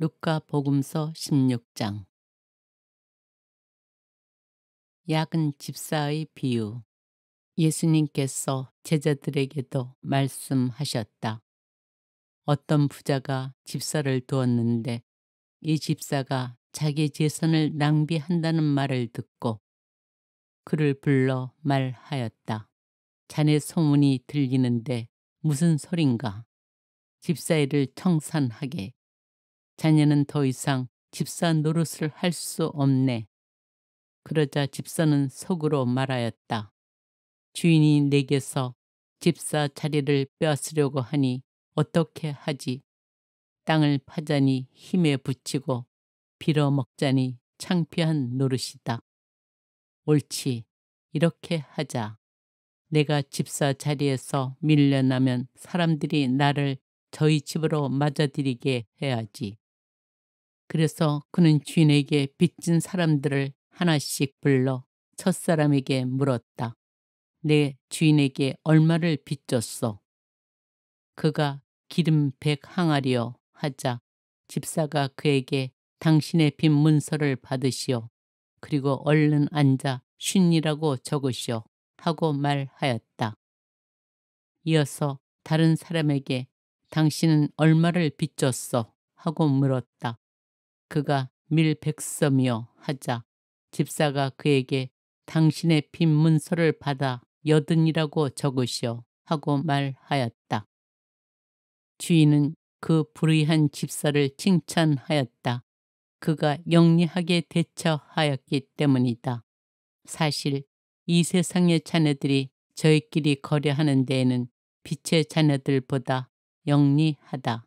루카복음서 16장. 야근 집사의 비유. 예수님께서 제자들에게도 말씀하셨다. 어떤 부자가 집사를 두었는데 이 집사가 자기 재산을 낭비한다는 말을 듣고 그를 불러 말하였다. 자네 소문이 들리는데 무슨 소린가? 집사 일을 청산하게. 자네는 더 이상 집사 노릇을 할 수 없네. 그러자 집사는 속으로 말하였다. 주인이 내게서 집사 자리를 빼앗으려고 하니 어떻게 하지? 땅을 파자니 힘에 부치고 빌어먹자니 창피한 노릇이다. 옳지, 이렇게 하자. 내가 집사 자리에서 밀려나면 사람들이 나를 저희 집으로 맞아들이게 해야지. 그래서 그는 주인에게 빚진 사람들을 하나씩 불러 첫사람에게 물었다. 내 주인에게 얼마를 빚졌소? 그가 기름 100항아리요 하자 집사가 그에게 당신의 빚 문서를 받으시오. 그리고 얼른 앉아 쉰이라고 적으시오 하고 말하였다. 이어서 다른 사람에게 당신은 얼마를 빚졌소? 하고 물었다. 그가 밀 100섬이요 하자 집사가 그에게 당신의 빚 문서를 받아 80이라고 적으시오 하고 말하였다. 주인은 그 불의한 집사를 칭찬하였다. 그가 영리하게 대처하였기 때문이다. 사실 이 세상의 자녀들이 저희끼리 거래하는 데에는 빛의 자녀들보다 영리하다.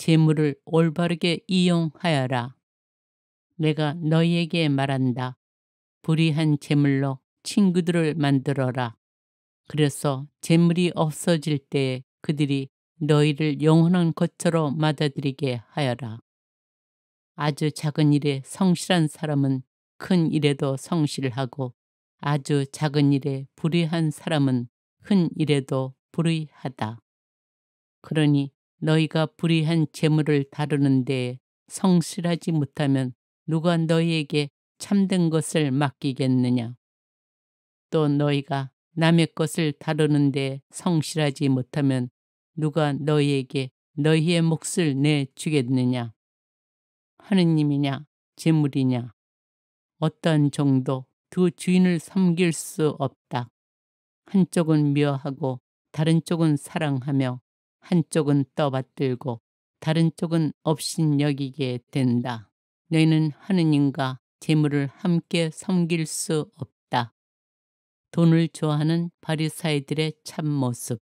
재물을 올바르게 이용하여라. 내가 너희에게 말한다. 불의한 재물로 친구들을 만들어라. 그래서 재물이 없어질 때에 그들이 너희를 영원한 것처럼 맞아들이게 하여라. 아주 작은 일에 성실한 사람은 큰 일에도 성실하고 아주 작은 일에 불의한 사람은 큰 일에도 불의하다. 그러니 너희가 불의한 재물을 다루는 데에 성실하지 못하면 누가 너희에게 참된 것을 맡기겠느냐? 또 너희가 남의 것을 다루는 데 성실하지 못하면 누가 너희에게 너희의 몫을 내주겠느냐? 하느님이냐 재물이냐? 어떠한 종도 두 주인을 섬길 수 없다. 한쪽은 미워하고 다른 쪽은 사랑하며 한쪽은 떠받들고 다른 쪽은 업신여기게 된다. 너희는 하느님과 재물을 함께 섬길 수 없다. 돈을 좋아하는 바리사이들의 참모습.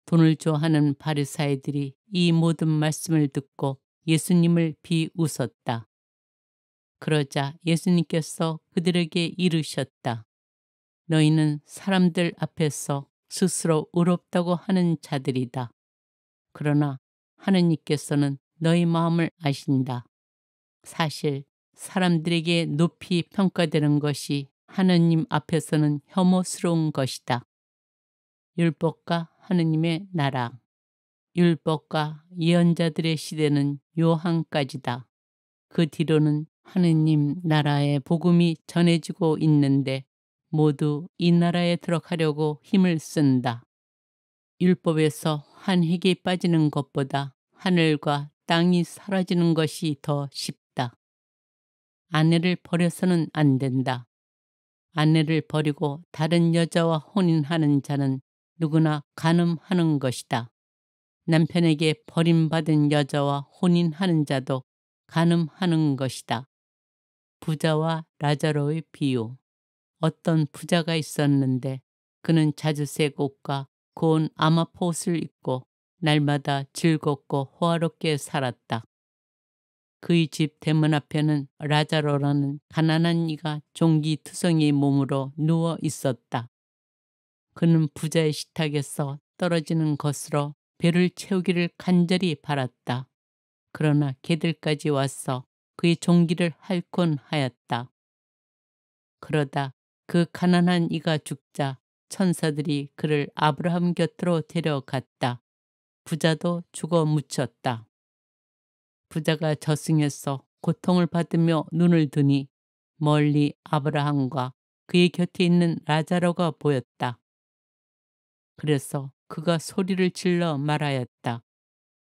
돈을 좋아하는 바리사이들이 이 모든 말씀을 듣고 예수님을 비웃었다. 그러자 예수님께서 그들에게 이르셨다. 너희는 사람들 앞에서 스스로 의롭다고 하는 자들이다. 그러나 하느님께서는 너희 마음을 아신다. 사실 사람들에게 높이 평가되는 것이 하느님 앞에서는 혐오스러운 것이다. 율법과 하느님의 나라. 율법과 예언자들의 시대는 요한까지다. 그 뒤로는 하느님 나라의 복음이 전해지고 있는데 모두 이 나라에 들어가려고 힘을 쓴다. 율법에서 한 획이 빠지는 것보다 하늘과 땅이 사라지는 것이 더 쉽다. 아내를 버려서는 안 된다. 아내를 버리고 다른 여자와 혼인하는 자는 누구나 간음하는 것이다. 남편에게 버림받은 여자와 혼인하는 자도 간음하는 것이다. 부자와 라자로의 비유. 어떤 부자가 있었는데 그는 자주색 옷과 고운 아마포 옷을 입고 날마다 즐겁고 호화롭게 살았다. 그의 집 대문 앞에는 라자로라는 가난한 이가 종기투성이의 몸으로 누워 있었다. 그는 부자의 식탁에서 떨어지는 것으로 배를 채우기를 간절히 바랐다. 그러나 개들까지 와서 그의 종기를 핥곤 하였다. 그러다 그 가난한 이가 죽자 천사들이 그를 아브라함 곁으로 데려갔다. 부자도 죽어 묻혔다. 부자가 저승에서 고통을 받으며 눈을 드니 멀리 아브라함과 그의 곁에 있는 라자로가 보였다. 그래서 그가 소리를 질러 말하였다.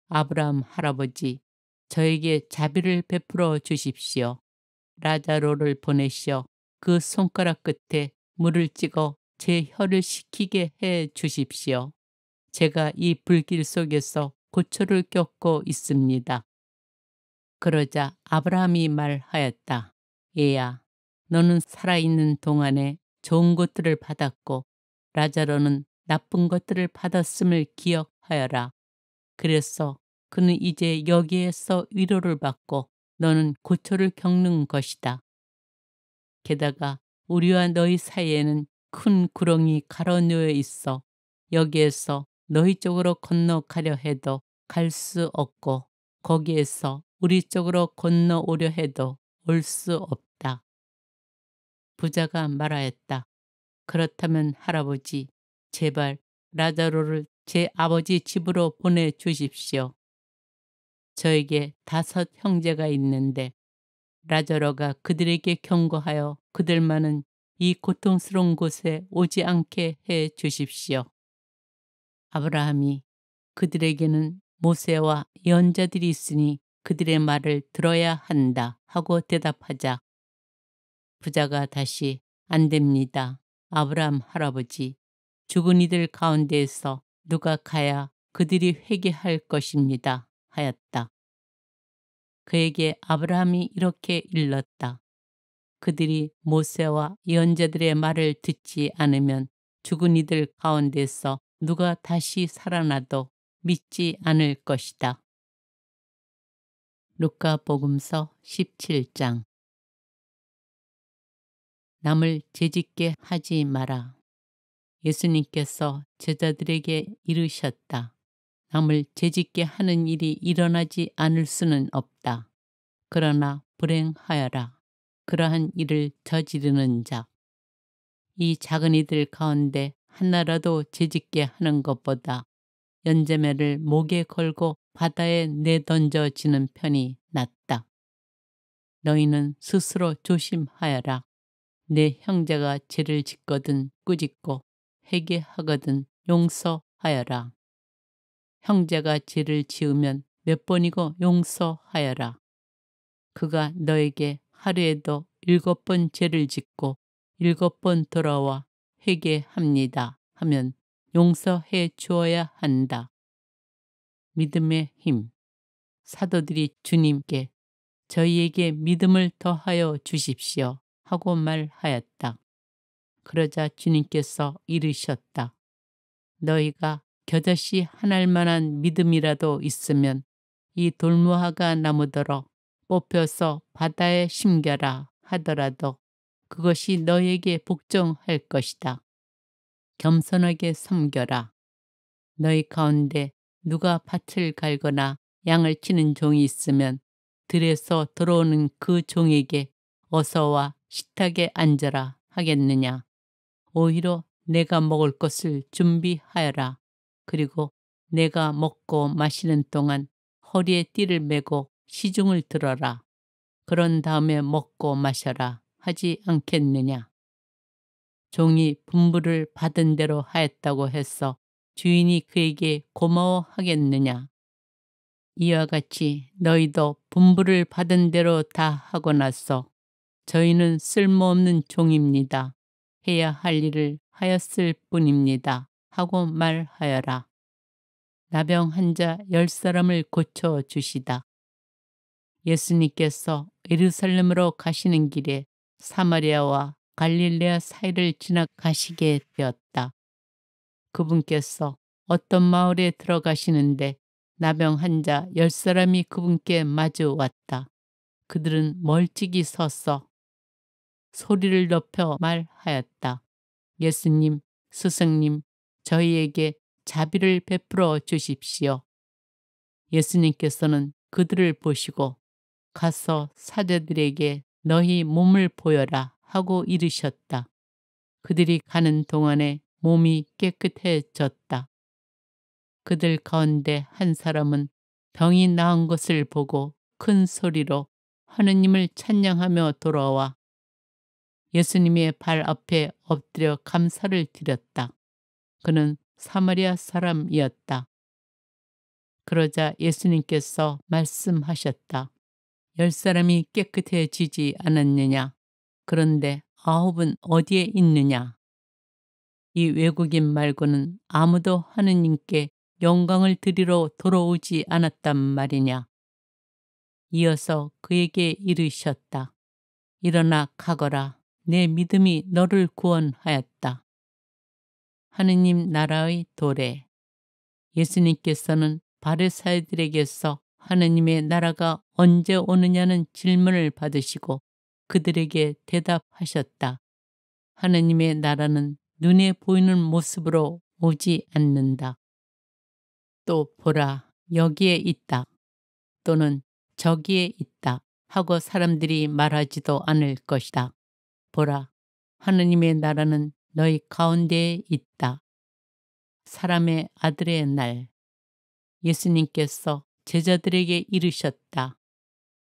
아브라함 할아버지, 저에게 자비를 베풀어 주십시오. 라자로를 보내시어 그 손가락 끝에 물을 찍어 제 혀를 식히게 해 주십시오. 제가 이 불길 속에서 고초를 겪고 있습니다. 그러자 아브라함이 말하였다. 얘야, 너는 살아있는 동안에 좋은 것들을 받았고 라자로는 나쁜 것들을 받았음을 기억하여라. 그래서 그는 이제 여기에서 위로를 받고 너는 고초를 겪는 것이다. 게다가 우리와 너희 사이에는 큰 구렁이 가로놓여 있어 여기에서 너희 쪽으로 건너가려 해도 갈 수 없고 거기에서 우리 쪽으로 건너오려 해도 올 수 없다. 부자가 말하였다. 그렇다면 할아버지, 제발 라자로를 제 아버지 집으로 보내주십시오. 저에게 5 형제가 있는데 라자로가 그들에게 경고하여 그들만은 이 고통스러운 곳에 오지 않게 해 주십시오. 아브라함이 그들에게는 모세와 예언자들이 있으니 그들의 말을 들어야 한다 하고 대답하자 부자가 다시 안 됩니다. 아브라함 할아버지, 죽은 이들 가운데에서 누가 가야 그들이 회개할 것입니다 하였다. 그에게 아브라함이 이렇게 일렀다. 그들이 모세와 예언자들의 말을 듣지 않으면 죽은 이들 가운데서 누가 다시 살아나도 믿지 않을 것이다. 루카복음서 17장. 남을 죄짓게 하지 마라. 예수님께서 제자들에게 이르셨다. 남을 죄짓게 하는 일이 일어나지 않을 수는 없다. 그러나 불행하여라. 그러한 일을 저지르는 자. 이 작은 이들 가운데 하나라도 죄짓게 하는 것보다 연재매를 목에 걸고 바다에 내던져지는 편이 낫다. 너희는 스스로 조심하여라. 내 형제가 죄를 짓거든 꾸짖고 회개하거든 용서하여라. 형제가 죄를 지으면 몇 번이고 용서하여라. 그가 너에게 하루에도 7번 죄를 짓고 7번 돌아와 회개합니다 하면 용서해 주어야 한다. 믿음의 힘. 사도들이 주님께 저희에게 믿음을 더하여 주십시오 하고 말하였다. 그러자 주님께서 이르셨다. 너희가 겨자씨 하나일 만한 믿음이라도 있으면 이 돌무화과 나무더러 뽑혀서 바다에 심겨라 하더라도 그것이 너희에게 복종할 것이다. 겸손하게 섬겨라. 너희 가운데 누가 밭을 갈거나 양을 치는 종이 있으면 들에서 들어오는 그 종에게 어서와 식탁에 앉아라 하겠느냐. 오히려 내가 먹을 것을 준비하여라. 그리고 내가 먹고 마시는 동안 허리에 띠를 메고 시중을 들어라. 그런 다음에 먹고 마셔라 하지 않겠느냐. 종이 분부를 받은 대로 하였다고 해서 주인이 그에게 고마워하겠느냐. 이와 같이 너희도 분부를 받은 대로 다 하고 나서 저희는 쓸모없는 종입니다. 해야 할 일을 하였을 뿐입니다. 하고 말하여라. 나병 환자 10사람을 고쳐주시다. 예수님께서 예루살렘으로 가시는 길에 사마리아와 갈릴레아 사이를 지나가시게 되었다. 그분께서 어떤 마을에 들어가시는데 나병 환자 10사람이 그분께 마주 왔다. 그들은 멀찍이 서서 소리를 높여 말하였다. 예수님, 스승님, 저희에게 자비를 베풀어 주십시오. 예수님께서는 그들을 보시고 가서 사제들에게 너희 몸을 보여라 하고 이르셨다. 그들이 가는 동안에 몸이 깨끗해졌다. 그들 가운데 한 사람은 병이 나은 것을 보고 큰 소리로 하느님을 찬양하며 돌아와 예수님의 발 앞에 엎드려 감사를 드렸다. 그는 사마리아 사람이었다. 그러자 예수님께서 말씀하셨다. 10사람이 깨끗해지지 않았느냐? 그런데 9은 어디에 있느냐? 이 외국인 말고는 아무도 하느님께 영광을 드리러 돌아오지 않았단 말이냐? 이어서 그에게 이르셨다. 일어나 가거라. 내 믿음이 너를 구원하였다. 하느님 나라의 도래. 예수님께서는 바리사이들에게서 하느님의 나라가 언제 오느냐는 질문을 받으시고 그들에게 대답하셨다. 하느님의 나라는 눈에 보이는 모습으로 오지 않는다. 또 보라, 여기에 있다. 또는 저기에 있다 하고 사람들이 말하지도 않을 것이다. 보라, 하느님의 나라는 너희 가운데에 있다. 사람의 아들의 날. 예수님께서 제자들에게 이르셨다.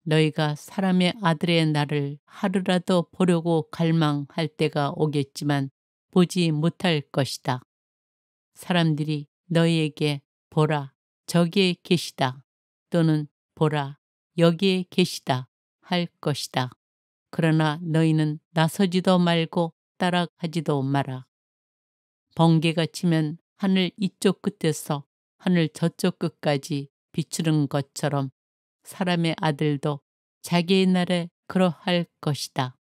너희가 사람의 아들의 날을 하루라도 보려고 갈망할 때가 오겠지만 보지 못할 것이다. 사람들이 너희에게 보라, 저기에 계시다. 또는 보라, 여기에 계시다 할 것이다. 그러나 너희는 나서지도 말고 따라가지도 마라. 번개가 치면 하늘 이쪽 끝에서 하늘 저쪽 끝까지 비추는 것처럼 사람의 아들도 자기의 날에 그러할 것이다.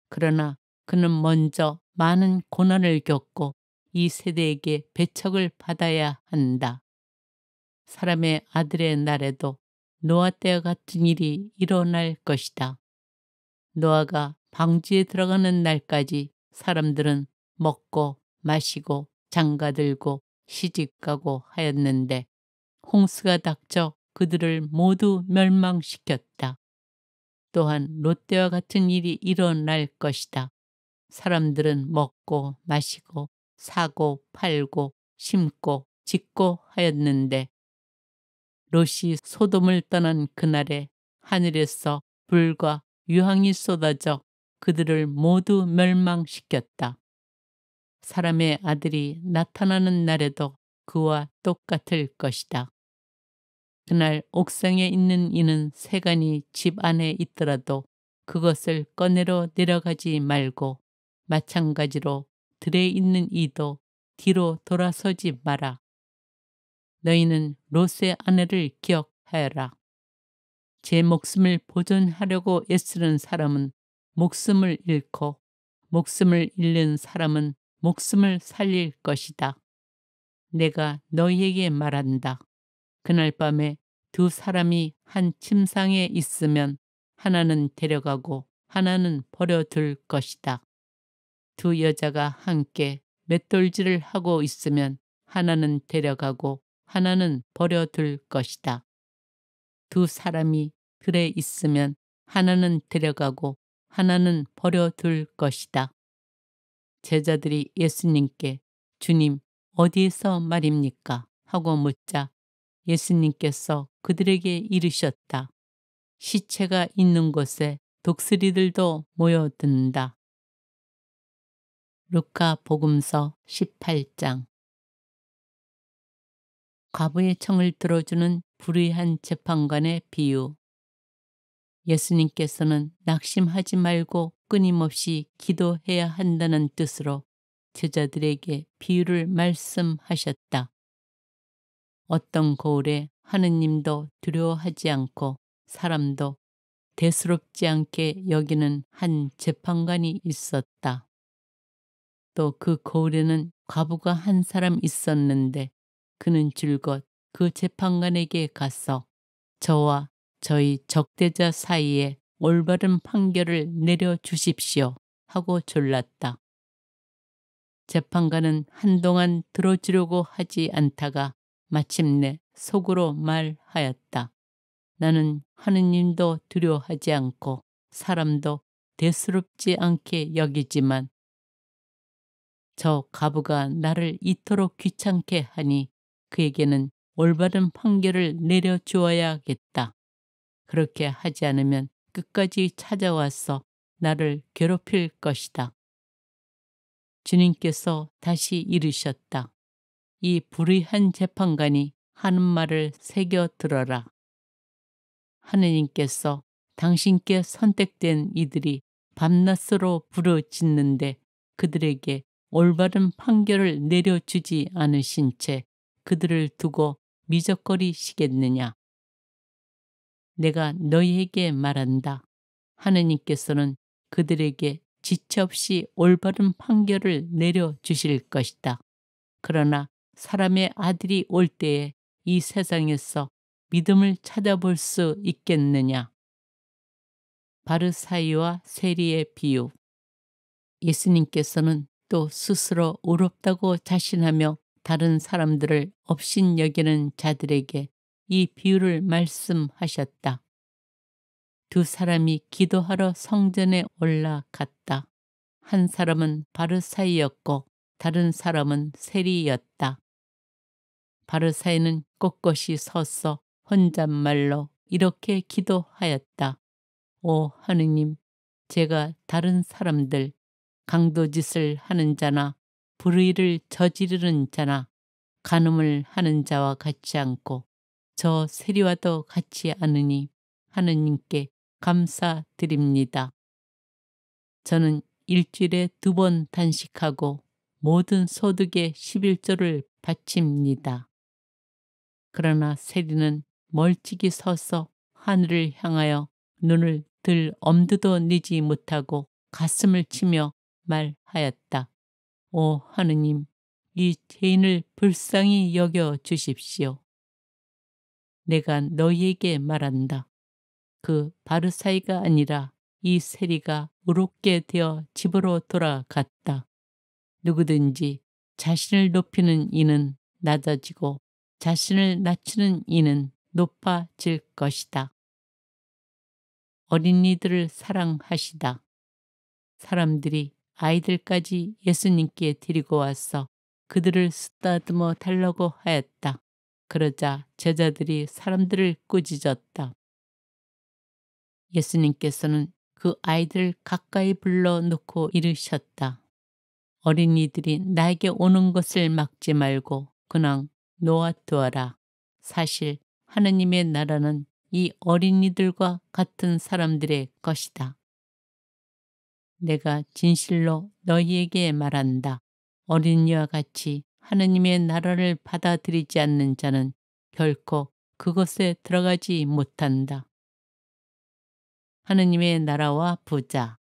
그러나 그는 먼저 많은 고난을 겪고 이 세대에게 배척을 받아야 한다. 사람의 아들의 날에도 노아 때와 같은 일이 일어날 것이다. 노아가 방주에 들어가는 날까지 사람들은 먹고 마시고 장가들고 시집가고 하였는데 홍수가 닥쳐 그들을 모두 멸망시켰다. 또한 롯데와 같은 일이 일어날 것이다. 사람들은 먹고 마시고 사고 팔고 심고 짓고 하였는데 롯이 소돔을 떠난 그날에 하늘에서 불과 유황이 쏟아져 그들을 모두 멸망시켰다. 사람의 아들이 나타나는 날에도 그와 똑같을 것이다. 그날 옥상에 있는 이는 세간이 집 안에 있더라도 그것을 꺼내러 내려가지 말고 마찬가지로 들에 있는 이도 뒤로 돌아서지 마라. 너희는 롯의 아내를 기억하여라. 제 목숨을 보존하려고 애쓰는 사람은 목숨을 잃고 목숨을 잃는 사람은 목숨을 살릴 것이다. 내가 너희에게 말한다. 그날 밤에 두 사람이 한 침상에 있으면 하나는 데려가고 하나는 버려둘 것이다. 두 여자가 함께 맷돌질을 하고 있으면 하나는 데려가고 하나는 버려둘 것이다. 두 사람이 들에 있으면 하나는 데려가고 하나는 버려둘 것이다. 제자들이 예수님께 주님 어디에서 말입니까? 하고 묻자 예수님께서 그들에게 이르셨다. 시체가 있는 곳에 독수리들도 모여든다. 루카 복음서 18장. 과부의 청을 들어주는 불의한 재판관의 비유. 예수님께서는 낙심하지 말고 끊임없이 기도해야 한다는 뜻으로 제자들에게 비유를 말씀하셨다. 어떤 고을에 하느님도 두려워하지 않고 사람도 대수롭지 않게 여기는 한 재판관이 있었다. 또 그 고을에는 과부가 한 사람 있었는데 그는 줄곧 그 재판관에게 가서 저와 저희 적대자 사이에 올바른 판결을 내려주십시오 하고 졸랐다. 재판관은 한동안 들어주려고 하지 않다가 마침내 속으로 말하였다. 나는 하느님도 두려워하지 않고 사람도 대수롭지 않게 여기지만 저 과부가 나를 이토록 귀찮게 하니 그에게는 올바른 판결을 내려주어야겠다. 그렇게 하지 않으면 끝까지 찾아와서 나를 괴롭힐 것이다. 주님께서 다시 이르셨다. 이 불의한 재판관이 하는 말을 새겨 들어라. 하느님께서 당신께 선택된 이들이 밤낮으로 부르짖는데 그들에게 올바른 판결을 내려주지 않으신 채 그들을 두고 미적거리시겠느냐. 내가 너희에게 말한다. 하느님께서는 그들에게 지체 없이 올바른 판결을 내려주실 것이다. 그러나 사람의 아들이 올 때에 이 세상에서 믿음을 찾아볼 수 있겠느냐. 바르사이와 세리의 비유. 예수님께서는 또 스스로 의롭다고 자신하며 다른 사람들을 업신여기는 자들에게 이 비유를 말씀하셨다. 두 사람이 기도하러 성전에 올라갔다. 한 사람은 바르사이였고 다른 사람은 세리였다. 바르사이는 꼿꼿이 서서 혼잣말로 이렇게 기도하였다. 오 하느님, 제가 다른 사람들, 강도짓을 하는 자나 불의를 저지르는 자나 간음을 하는 자와 같지 않고 저 세리와도 같지 않으니 하느님께 감사드립니다. 저는 일주일에 2번 단식하고 모든 소득의 11조를 바칩니다. 그러나 세리는 멀찍이 서서 하늘을 향하여 눈을 들 엄두도 내지 못하고 가슴을 치며 말하였다. 오 하느님, 이 죄인을 불쌍히 여겨 주십시오. 내가 너희에게 말한다. 그 바르사이가 아니라 이 세리가 의롭게 되어 집으로 돌아갔다. 누구든지 자신을 높이는 이는 낮아지고 자신을 낮추는 이는 높아질 것이다. 어린이들을 사랑하시다. 사람들이 아이들까지 예수님께 데리고 와서 그들을 쓰다듬어 달라고 하였다. 그러자 제자들이 사람들을 꾸짖었다. 예수님께서는 그 아이들을 가까이 불러놓고 이르셨다. 어린이들이 나에게 오는 것을 막지 말고 그냥 놓아두어라. 사실 하느님의 나라는 이 어린이들과 같은 사람들의 것이다. 내가 진실로 너희에게 말한다. 어린이와 같이 하느님의 나라를 받아들이지 않는 자는 결코 그것에 들어가지 못한다. 하느님의 나라와 부자.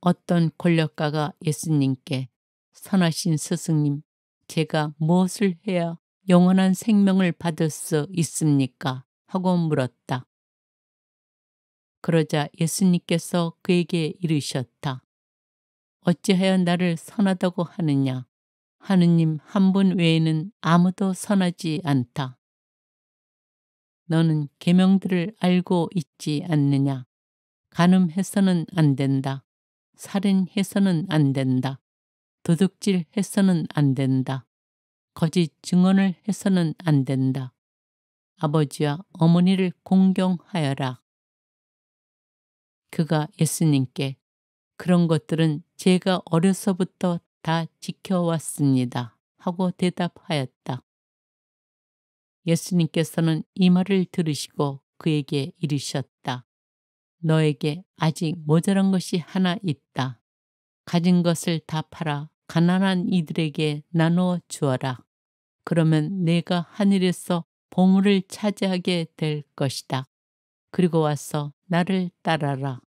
어떤 권력가가 예수님께 선하신 스승님, 제가 무엇을 해야 영원한 생명을 받을 수 있습니까? 하고 물었다. 그러자 예수님께서 그에게 이르셨다. 어찌하여 나를 선하다고 하느냐? 하느님 한 분 외에는 아무도 선하지 않다. 너는 계명들을 알고 있지 않느냐? 간음해서는 안 된다. 살인해서는 안 된다. 도둑질해서는 안 된다. 거짓 증언을 해서는 안 된다. 아버지와 어머니를 공경하여라. 그가 예수님께 그런 것들은 제가 어려서부터 다 지켜왔습니다. 하고 대답하였다. 예수님께서는 이 말을 들으시고 그에게 이르셨다. 너에게 아직 모자란 것이 하나 있다. 가진 것을 다 팔아 가난한 이들에게 나누어 주어라. 그러면 내가 하늘에서 보물을 차지하게 될 것이다. 그리고 와서 나를 따라라.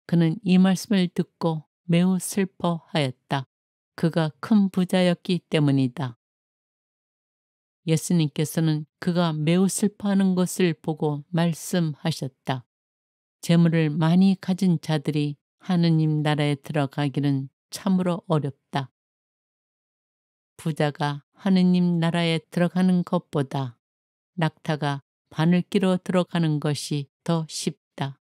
그는 이 말씀을 듣고 매우 슬퍼하였다. 그가 큰 부자였기 때문이다. 예수님께서는 그가 매우 슬퍼하는 것을 보고 말씀하셨다. 재물을 많이 가진 자들이 하느님 나라에 들어가기는 참으로 어렵다. 부자가 하느님 나라에 들어가는 것보다 낙타가 바늘 끼러 들어가는 것이 더 쉽다.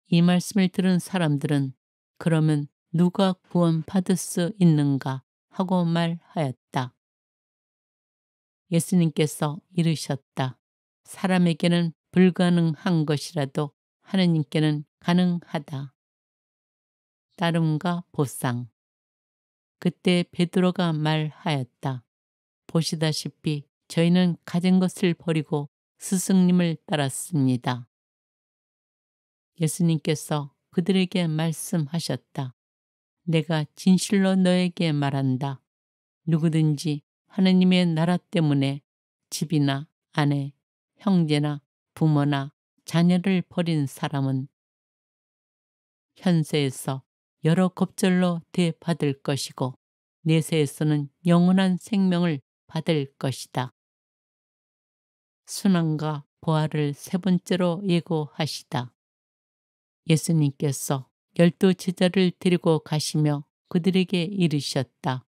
이 말씀을 들은 사람들은 그러면 누가 구원받을 수 있는가 하고 말하였다. 예수님께서 이르셨다. 사람에게는 불가능한 것이라도 하느님께는 가능하다. 따름과 보상. 그때 베드로가 말하였다. 보시다시피 저희는 가진 것을 버리고 스승님을 따랐습니다. 예수님께서 그들에게 말씀하셨다. 내가 진실로 너에게 말한다. 누구든지 하느님의 나라 때문에 집이나 아내, 형제나 부모나 자녀를 버린 사람은 현세에서 여러 겁절로 대받을 것이고 내세에서는 영원한 생명을 받을 것이다. 순환과 부활을 세 번째로 예고하시다. 예수님께서 12 제자를 데리고 가시며 그들에게 이르셨다.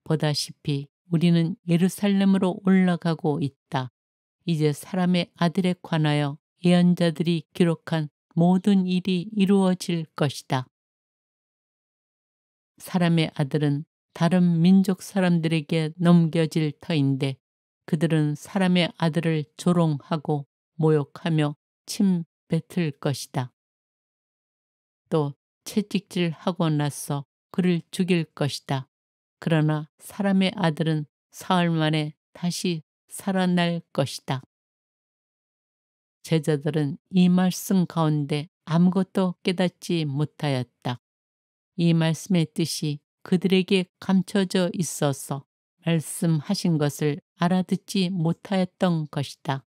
보다시피 우리는 예루살렘으로 올라가고 있다. 이제 사람의 아들에 관하여 예언자들이 기록한 모든 일이 이루어질 것이다. 사람의 아들은 다른 민족 사람들에게 넘겨질 터인데 그들은 사람의 아들을 조롱하고 모욕하며 침 뱉을 것이다. 또 채찍질하고 나서 그를 죽일 것이다. 그러나 사람의 아들은 사흘 만에 다시 살아날 것이다. 제자들은 이 말씀 가운데 아무것도 깨닫지 못하였다. 이 말씀의 뜻이 그들에게 감춰져 있어서 말씀하신 것을 알아듣지 못하였던 것이다.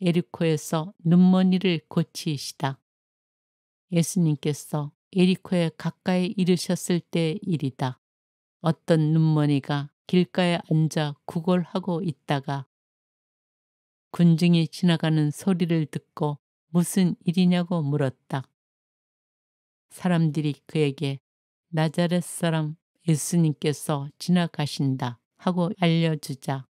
에리코에서 눈먼이를 고치시다. 예수님께서 에리코에 가까이 이르셨을 때의 일이다. 어떤 눈먼이가 길가에 앉아 구걸하고 있다가 군중이 지나가는 소리를 듣고 무슨 일이냐고 물었다. 사람들이 그에게 나자렛 사람 예수님께서 지나가신다 하고 알려주자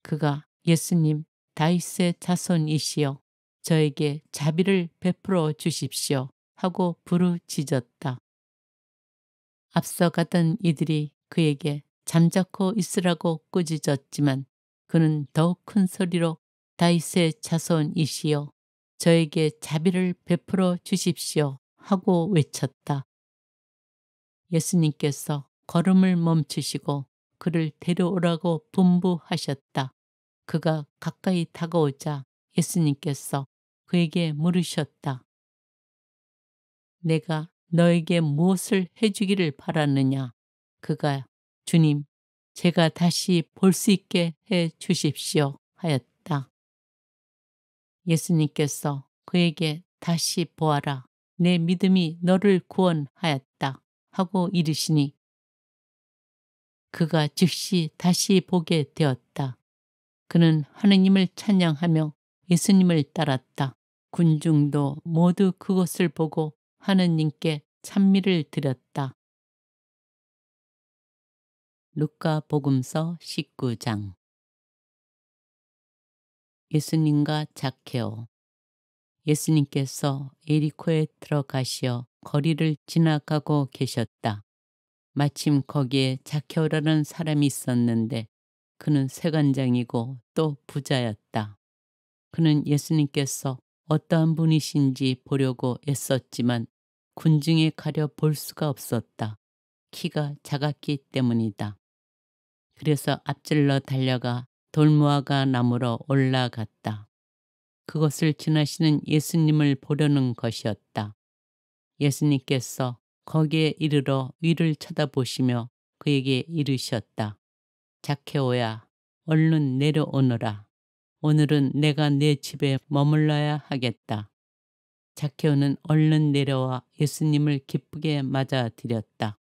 그가 예수님 다윗의 자손이시여 저에게 자비를 베풀어 주십시오 하고 부르짖었다. 앞서가던 이들이 그에게 잠자코 있으라고 꾸짖었지만 그는 더욱 큰 소리로 다윗의 자손이시여 저에게 자비를 베풀어 주십시오 하고 외쳤다. 예수님께서 걸음을 멈추시고 그를 데려오라고 분부하셨다. 그가 가까이 다가오자 예수님께서 그에게 물으셨다. 내가 너에게 무엇을 해주기를 바라느냐? 그가 주님, 제가 다시 볼 수 있게 해 주십시오 하였다. 예수님께서 그에게 다시 보아라. 내 믿음이 너를 구원하였다 하고 이르시니 그가 즉시 다시 보게 되었다. 그는 하느님을 찬양하며 예수님을 따랐다. 군중도 모두 그것을 보고 하느님께 찬미를 드렸다. 루카 복음서 19장. 예수님과 zak케오. 예수님께서 에리코에 들어가시어 거리를 지나가고 계셨다. 마침 거기에 zak케오라는 사람이 있었는데 그는 세관장이고 또 부자였다. 그는 예수님께서 어떠한 분이신지 보려고 애썼지만 군중에 가려 볼 수가 없었다. 키가 작았기 때문이다. 그래서 앞질러 달려가 돌무화과 나무로 올라갔다. 그것을 지나시는 예수님을 보려는 것이었다. 예수님께서 거기에 이르러 위를 쳐다보시며 그에게 이르셨다. zak케오야, 얼른 내려오너라. 오늘은 내가 내 집에 머물러야 하겠다. zak케오는 얼른 내려와 예수님을 기쁘게 맞아들였다.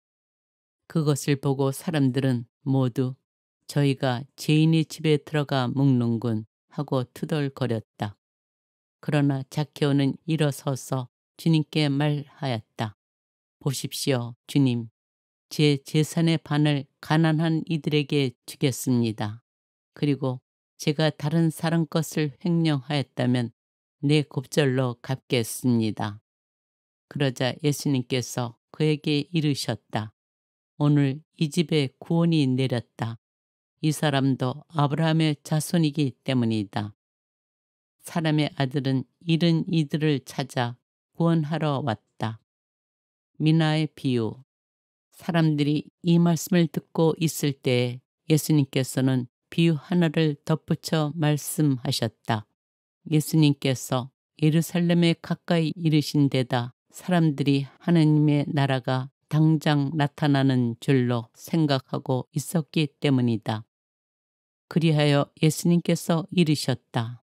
그것을 보고 사람들은 모두 저희가 죄인의 집에 들어가 묵는군 하고 투덜거렸다. 그러나 zak케오는 일어서서 주님께 말하였다. 보십시오, 주님. 제 재산의 반을 가난한 이들에게 주겠습니다. 그리고 제가 다른 사람 것을 횡령하였다면 내 곱절로 갚겠습니다. 그러자 예수님께서 그에게 이르셨다. 오늘 이 집에 구원이 내렸다. 이 사람도 아브라함의 자손이기 때문이다. 사람의 아들은 잃은 이들을 찾아 구원하러 왔다. 미나의 비유. 사람들이 이 말씀을 듣고 있을 때에 예수님께서는 비유 하나를 덧붙여 말씀하셨다. 예수님께서 예루살렘에 가까이 이르신 데다 사람들이 하나님의 나라가 당장 나타나는 줄로 생각하고 있었기 때문이다. 그리하여 예수님께서 이르셨다.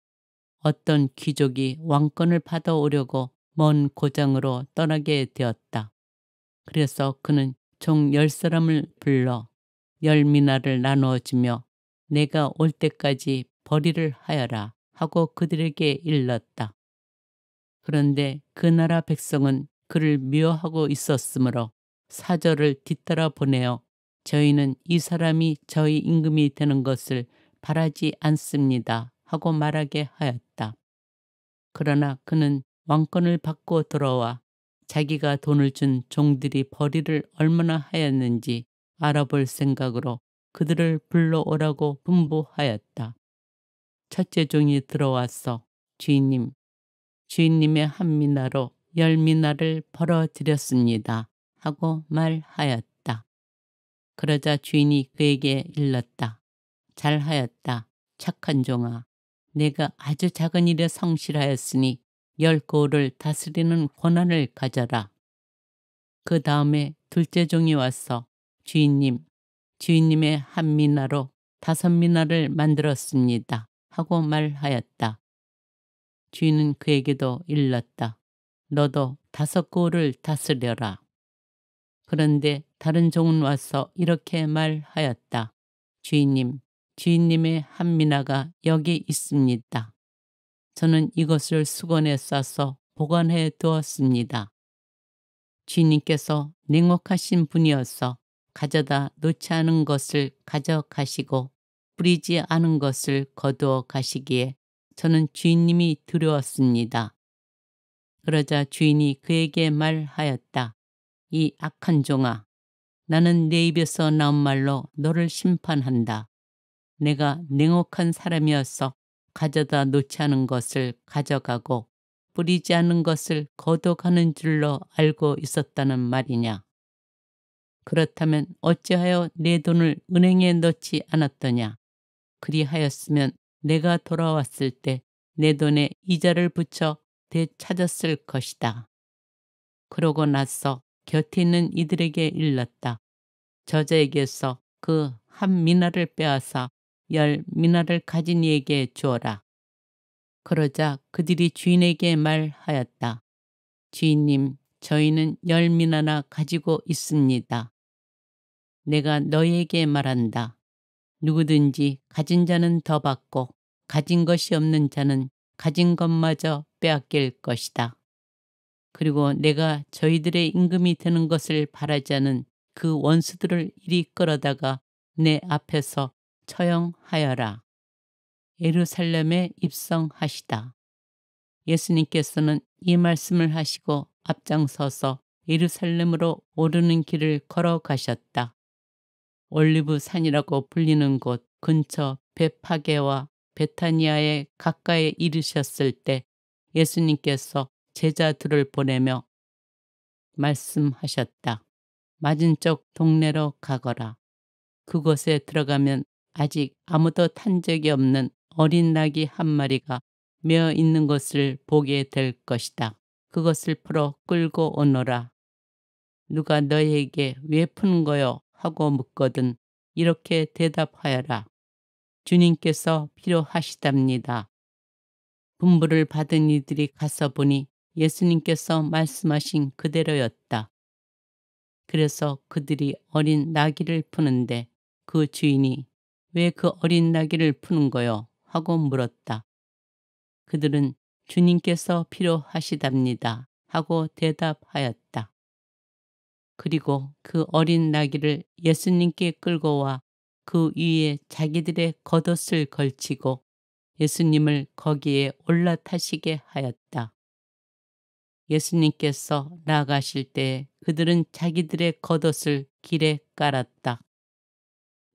어떤 귀족이 왕권을 받아오려고 먼 고장으로 떠나게 되었다. 그래서 그는 종 10사람을 불러 10미나를 나누어 주며 내가 올 때까지 벌이를 하여라 하고 그들에게 일렀다. 그런데 그 나라 백성은 그를 미워하고 있었으므로 사절을 뒤따라 보내어 저희는 이 사람이 저희 임금이 되는 것을 바라지 않습니다 하고 말하게 하였다. 그러나 그는 왕권을 받고 돌아와 자기가 돈을 준 종들이 벌이를 얼마나 하였는지 알아볼 생각으로 그들을 불러오라고 분부하였다. 첫째 종이 들어와서 주인님의 한 미나로 10미나를 벌어드렸습니다 하고 말하였다. 그러자 주인이 그에게 일렀다. 잘하였다. 착한 종아. 내가 아주 작은 일에 성실하였으니 10고을을 다스리는 권한을 가져라. 그 다음에 둘째 종이 와서 주인님의 한 미나로 5미나를 만들었습니다 하고 말하였다. 주인은 그에게도 일렀다. 너도 5고을을 다스려라. 그런데 다른 종은 와서 이렇게 말하였다. 주인님의 한 미나가 여기 있습니다. 저는 이것을 수건에 싸서 보관해 두었습니다. 주인님께서 냉혹하신 분이어서 가져다 놓지 않은 것을 가져가시고 뿌리지 않은 것을 거두어 가시기에 저는 주인님이 두려웠습니다. 그러자 주인이 그에게 말하였다. 이 악한 종아, 나는 내 입에서 나온 말로 너를 심판한다. 내가 냉혹한 사람이어서 가져다 놓지 않은 것을 가져가고 뿌리지 않은 것을 거둬가는 줄로 알고 있었다는 말이냐. 그렇다면 어찌하여 내 돈을 은행에 넣지 않았더냐. 그리하였으면 내가 돌아왔을 때 내 돈에 이자를 붙여 되찾았을 것이다. 그러고 나서 곁에 있는 이들에게 일렀다. 저자에게서 그 한 미나를 빼앗아 10미나를 가진 이에게 주어라. 그러자 그들이 주인에게 말하였다. 주인님, 저희는 10미나나 가지고 있습니다. 내가 너희에게 말한다. 누구든지 가진 자는 더 받고 가진 것이 없는 자는 가진 것마저 빼앗길 것이다. 그리고 내가 저희들의 임금이 되는 것을 바라지 않은 그 원수들을 이리 끌어다가 내 앞에서 처형하여라. 예루살렘에 입성하시다. 예수님께서는 이 말씀을 하시고 앞장서서 예루살렘으로 오르는 길을 걸어가셨다. 올리브 산이라고 불리는 곳 근처 베파게와 베타니아에 가까이 이르셨을 때 예수님께서 제자들을 보내며 말씀하셨다. 맞은쪽 동네로 가거라. 그곳에 들어가면 아직 아무도 탄 적이 없는 어린 낙이 한 마리가 메어 있는 것을 보게 될 것이다. 그것을 풀어 끌고 오너라. 누가 너희에게 왜 푸는 거요? 하고 묻거든 이렇게 대답하여라. 주님께서 필요하시답니다. 분부를 받은 이들이 가서 보니 예수님께서 말씀하신 그대로였다. 그래서 그들이 어린 나귀를 푸는데 그 주인이 왜 그 어린 나귀를 푸는 거요? 하고 물었다. 그들은 주님께서 필요하시답니다. 하고 대답하였다. 그리고 그 어린 나귀를 예수님께 끌고 와 그 위에 자기들의 겉옷을 걸치고 예수님을 거기에 올라타시게 하였다. 예수님께서 나아가실 때 그들은 자기들의 겉옷을 길에 깔았다.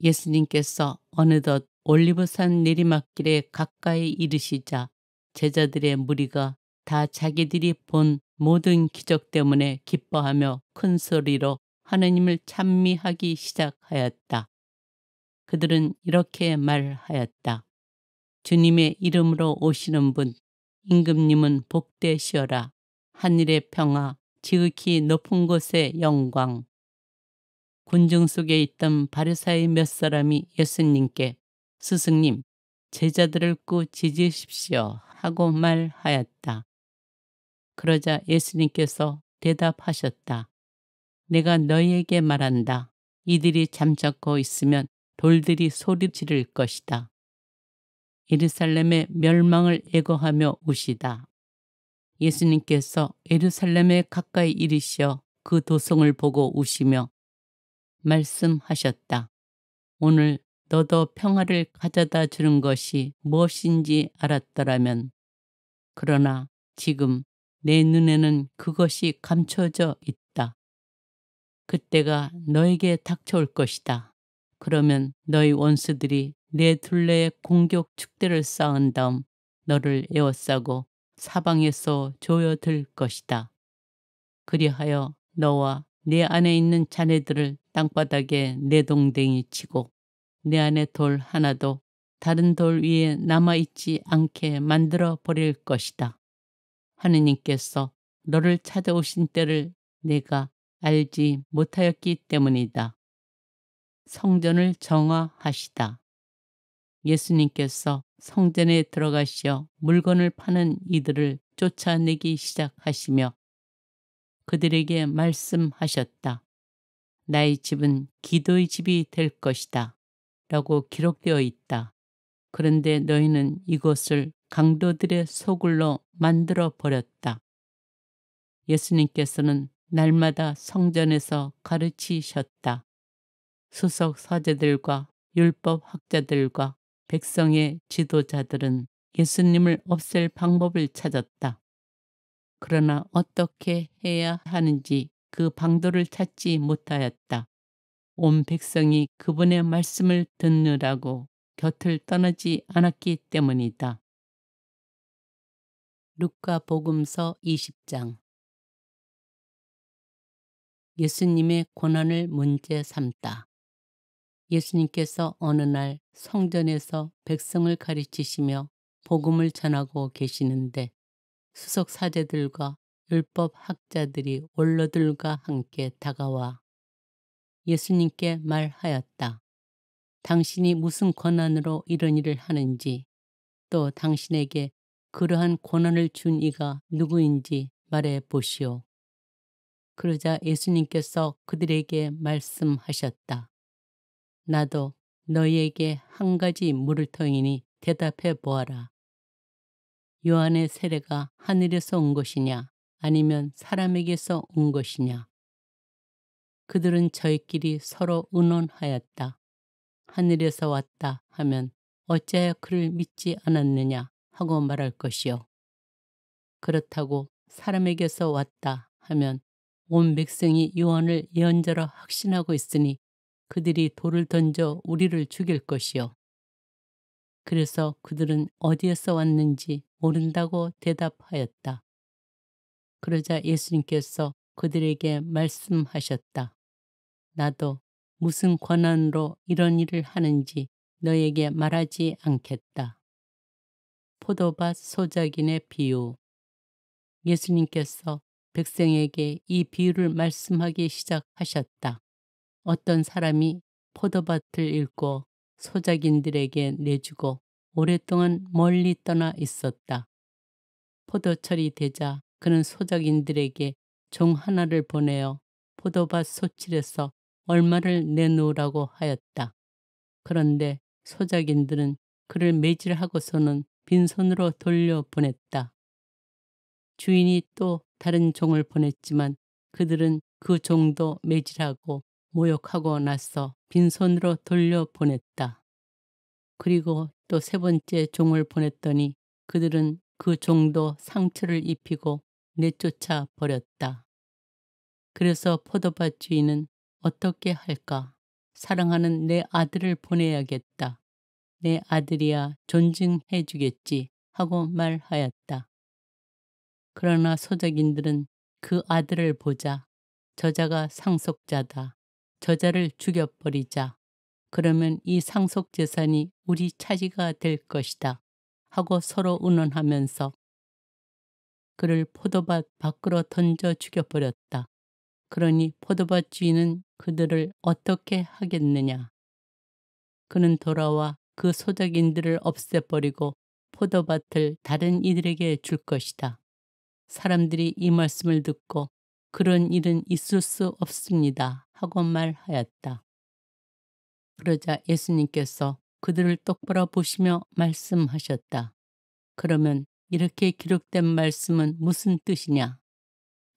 예수님께서 어느덧 올리브산 내리막길에 가까이 이르시자 제자들의 무리가 다 자기들이 본 모든 기적 때문에 기뻐하며 큰 소리로 하느님을 찬미하기 시작하였다. 그들은 이렇게 말하였다. 주님의 이름으로 오시는 분, 임금님은 복되시어라. 하늘의 평화, 지극히 높은 곳의 영광. 군중 속에 있던 바리사의 몇 사람이 예수님께 스승님, 제자들을 꾸짖으십시오 하고 말하였다. 그러자 예수님께서 대답하셨다. 내가 너희에게 말한다. 이들이 잠자코 있으면 돌들이 소리 지를 것이다. 예루살렘의 멸망을 애고하며 우시다. 예수님께서 예루살렘에 가까이 이르시어 그 도성을 보고 우시며 말씀하셨다. 오늘 너도 평화를 가져다 주는 것이 무엇인지 알았더라면, 그러나 지금 내 눈에는 그것이 감춰져 있다. 그때가 너에게 닥쳐올 것이다. 그러면 너희 원수들이 내 둘레에 공격 축대를 쌓은 다음 너를 에워싸고 사방에서 조여들 것이다. 그리하여 너와 내 안에 있는 자네들을 땅바닥에 내동댕이 치고 내 안에 돌 하나도 다른 돌 위에 남아있지 않게 만들어 버릴 것이다. 하느님께서 너를 찾아오신 때를 내가 알지 못하였기 때문이다. 성전을 정화하시다. 예수님께서 성전에 들어가시어 물건을 파는 이들을 쫓아내기 시작하시며 그들에게 말씀하셨다. 나의 집은 기도의 집이 될 것이다. 라고 기록되어 있다. 그런데 너희는 이곳을 강도들의 소굴로 만들어 버렸다. 예수님께서는 날마다 성전에서 가르치셨다. 수석 사제들과 율법 학자들과 백성의 지도자들은 예수님을 없앨 방법을 찾았다. 그러나 어떻게 해야 하는지 그 방도를 찾지 못하였다. 온 백성이 그분의 말씀을 듣느라고 곁을 떠나지 않았기 때문이다. 루카 복음서 20장. 예수님의 고난을 문제 삼다. 예수님께서 어느 날 성전에서 백성을 가르치시며 복음을 전하고 계시는데 수석 사제들과 율법 학자들이 원로들과 함께 다가와 예수님께 말하였다. 당신이 무슨 권한으로 이런 일을 하는지, 또 당신에게 그러한 권한을 준 이가 누구인지 말해 보시오. 그러자 예수님께서 그들에게 말씀하셨다. 나도 너희에게 한 가지 물을 터이니 대답해 보아라. 요한의 세례가 하늘에서 온 것이냐 아니면 사람에게서 온 것이냐. 그들은 저희끼리 서로 의논하였다. 하늘에서 왔다 하면 어찌하여 그를 믿지 않았느냐 하고 말할 것이요. 그렇다고 사람에게서 왔다 하면 온 백성이 요한을 예언자로 확신하고 있으니 그들이 돌을 던져 우리를 죽일 것이요. 그래서 그들은 어디에서 왔는지 모른다고 대답하였다. 그러자 예수님께서 그들에게 말씀하셨다. 나도 무슨 권한으로 이런 일을 하는지 너에게 말하지 않겠다. 포도밭 소작인의 비유. 예수님께서 백성에게 이 비유를 말씀하기 시작하셨다. 어떤 사람이 포도밭을 잃고 소작인들에게 내주고 오랫동안 멀리 떠나 있었다. 포도철이 되자 그는 소작인들에게 종 하나를 보내어 포도밭 소칠에서 얼마를 내놓으라고 하였다. 그런데 소작인들은 그를 매질하고서는 빈손으로 돌려보냈다. 주인이 또 다른 종을 보냈지만 그들은 그 종도 매질하고 모욕하고 나서 빈손으로 돌려보냈다. 그리고 또 세 번째 종을 보냈더니 그들은 그 종도 상처를 입히고 내쫓아 버렸다. 그래서 포도밭 주인은 어떻게 할까? 사랑하는 내 아들을 보내야겠다. 내 아들이야 존중해 주겠지 하고 말하였다. 그러나 소적인들은 그 아들을 보자 저자가 상속자다. 저자를 죽여버리자. 그러면 이 상속 재산이 우리 차지가 될 것이다. 하고 서로 의논하면서 그를 포도밭 밖으로 던져 죽여버렸다. 그러니 포도밭 주인은 그들을 어떻게 하겠느냐. 그는 돌아와 그 소작인들을 없애버리고 포도밭을 다른 이들에게 줄 것이다. 사람들이 이 말씀을 듣고 그런 일은 있을 수 없습니다. 하고 말하였다. 그러자 예수님께서 그들을 똑바로 보시며 말씀하셨다. 그러면 이렇게 기록된 말씀은 무슨 뜻이냐?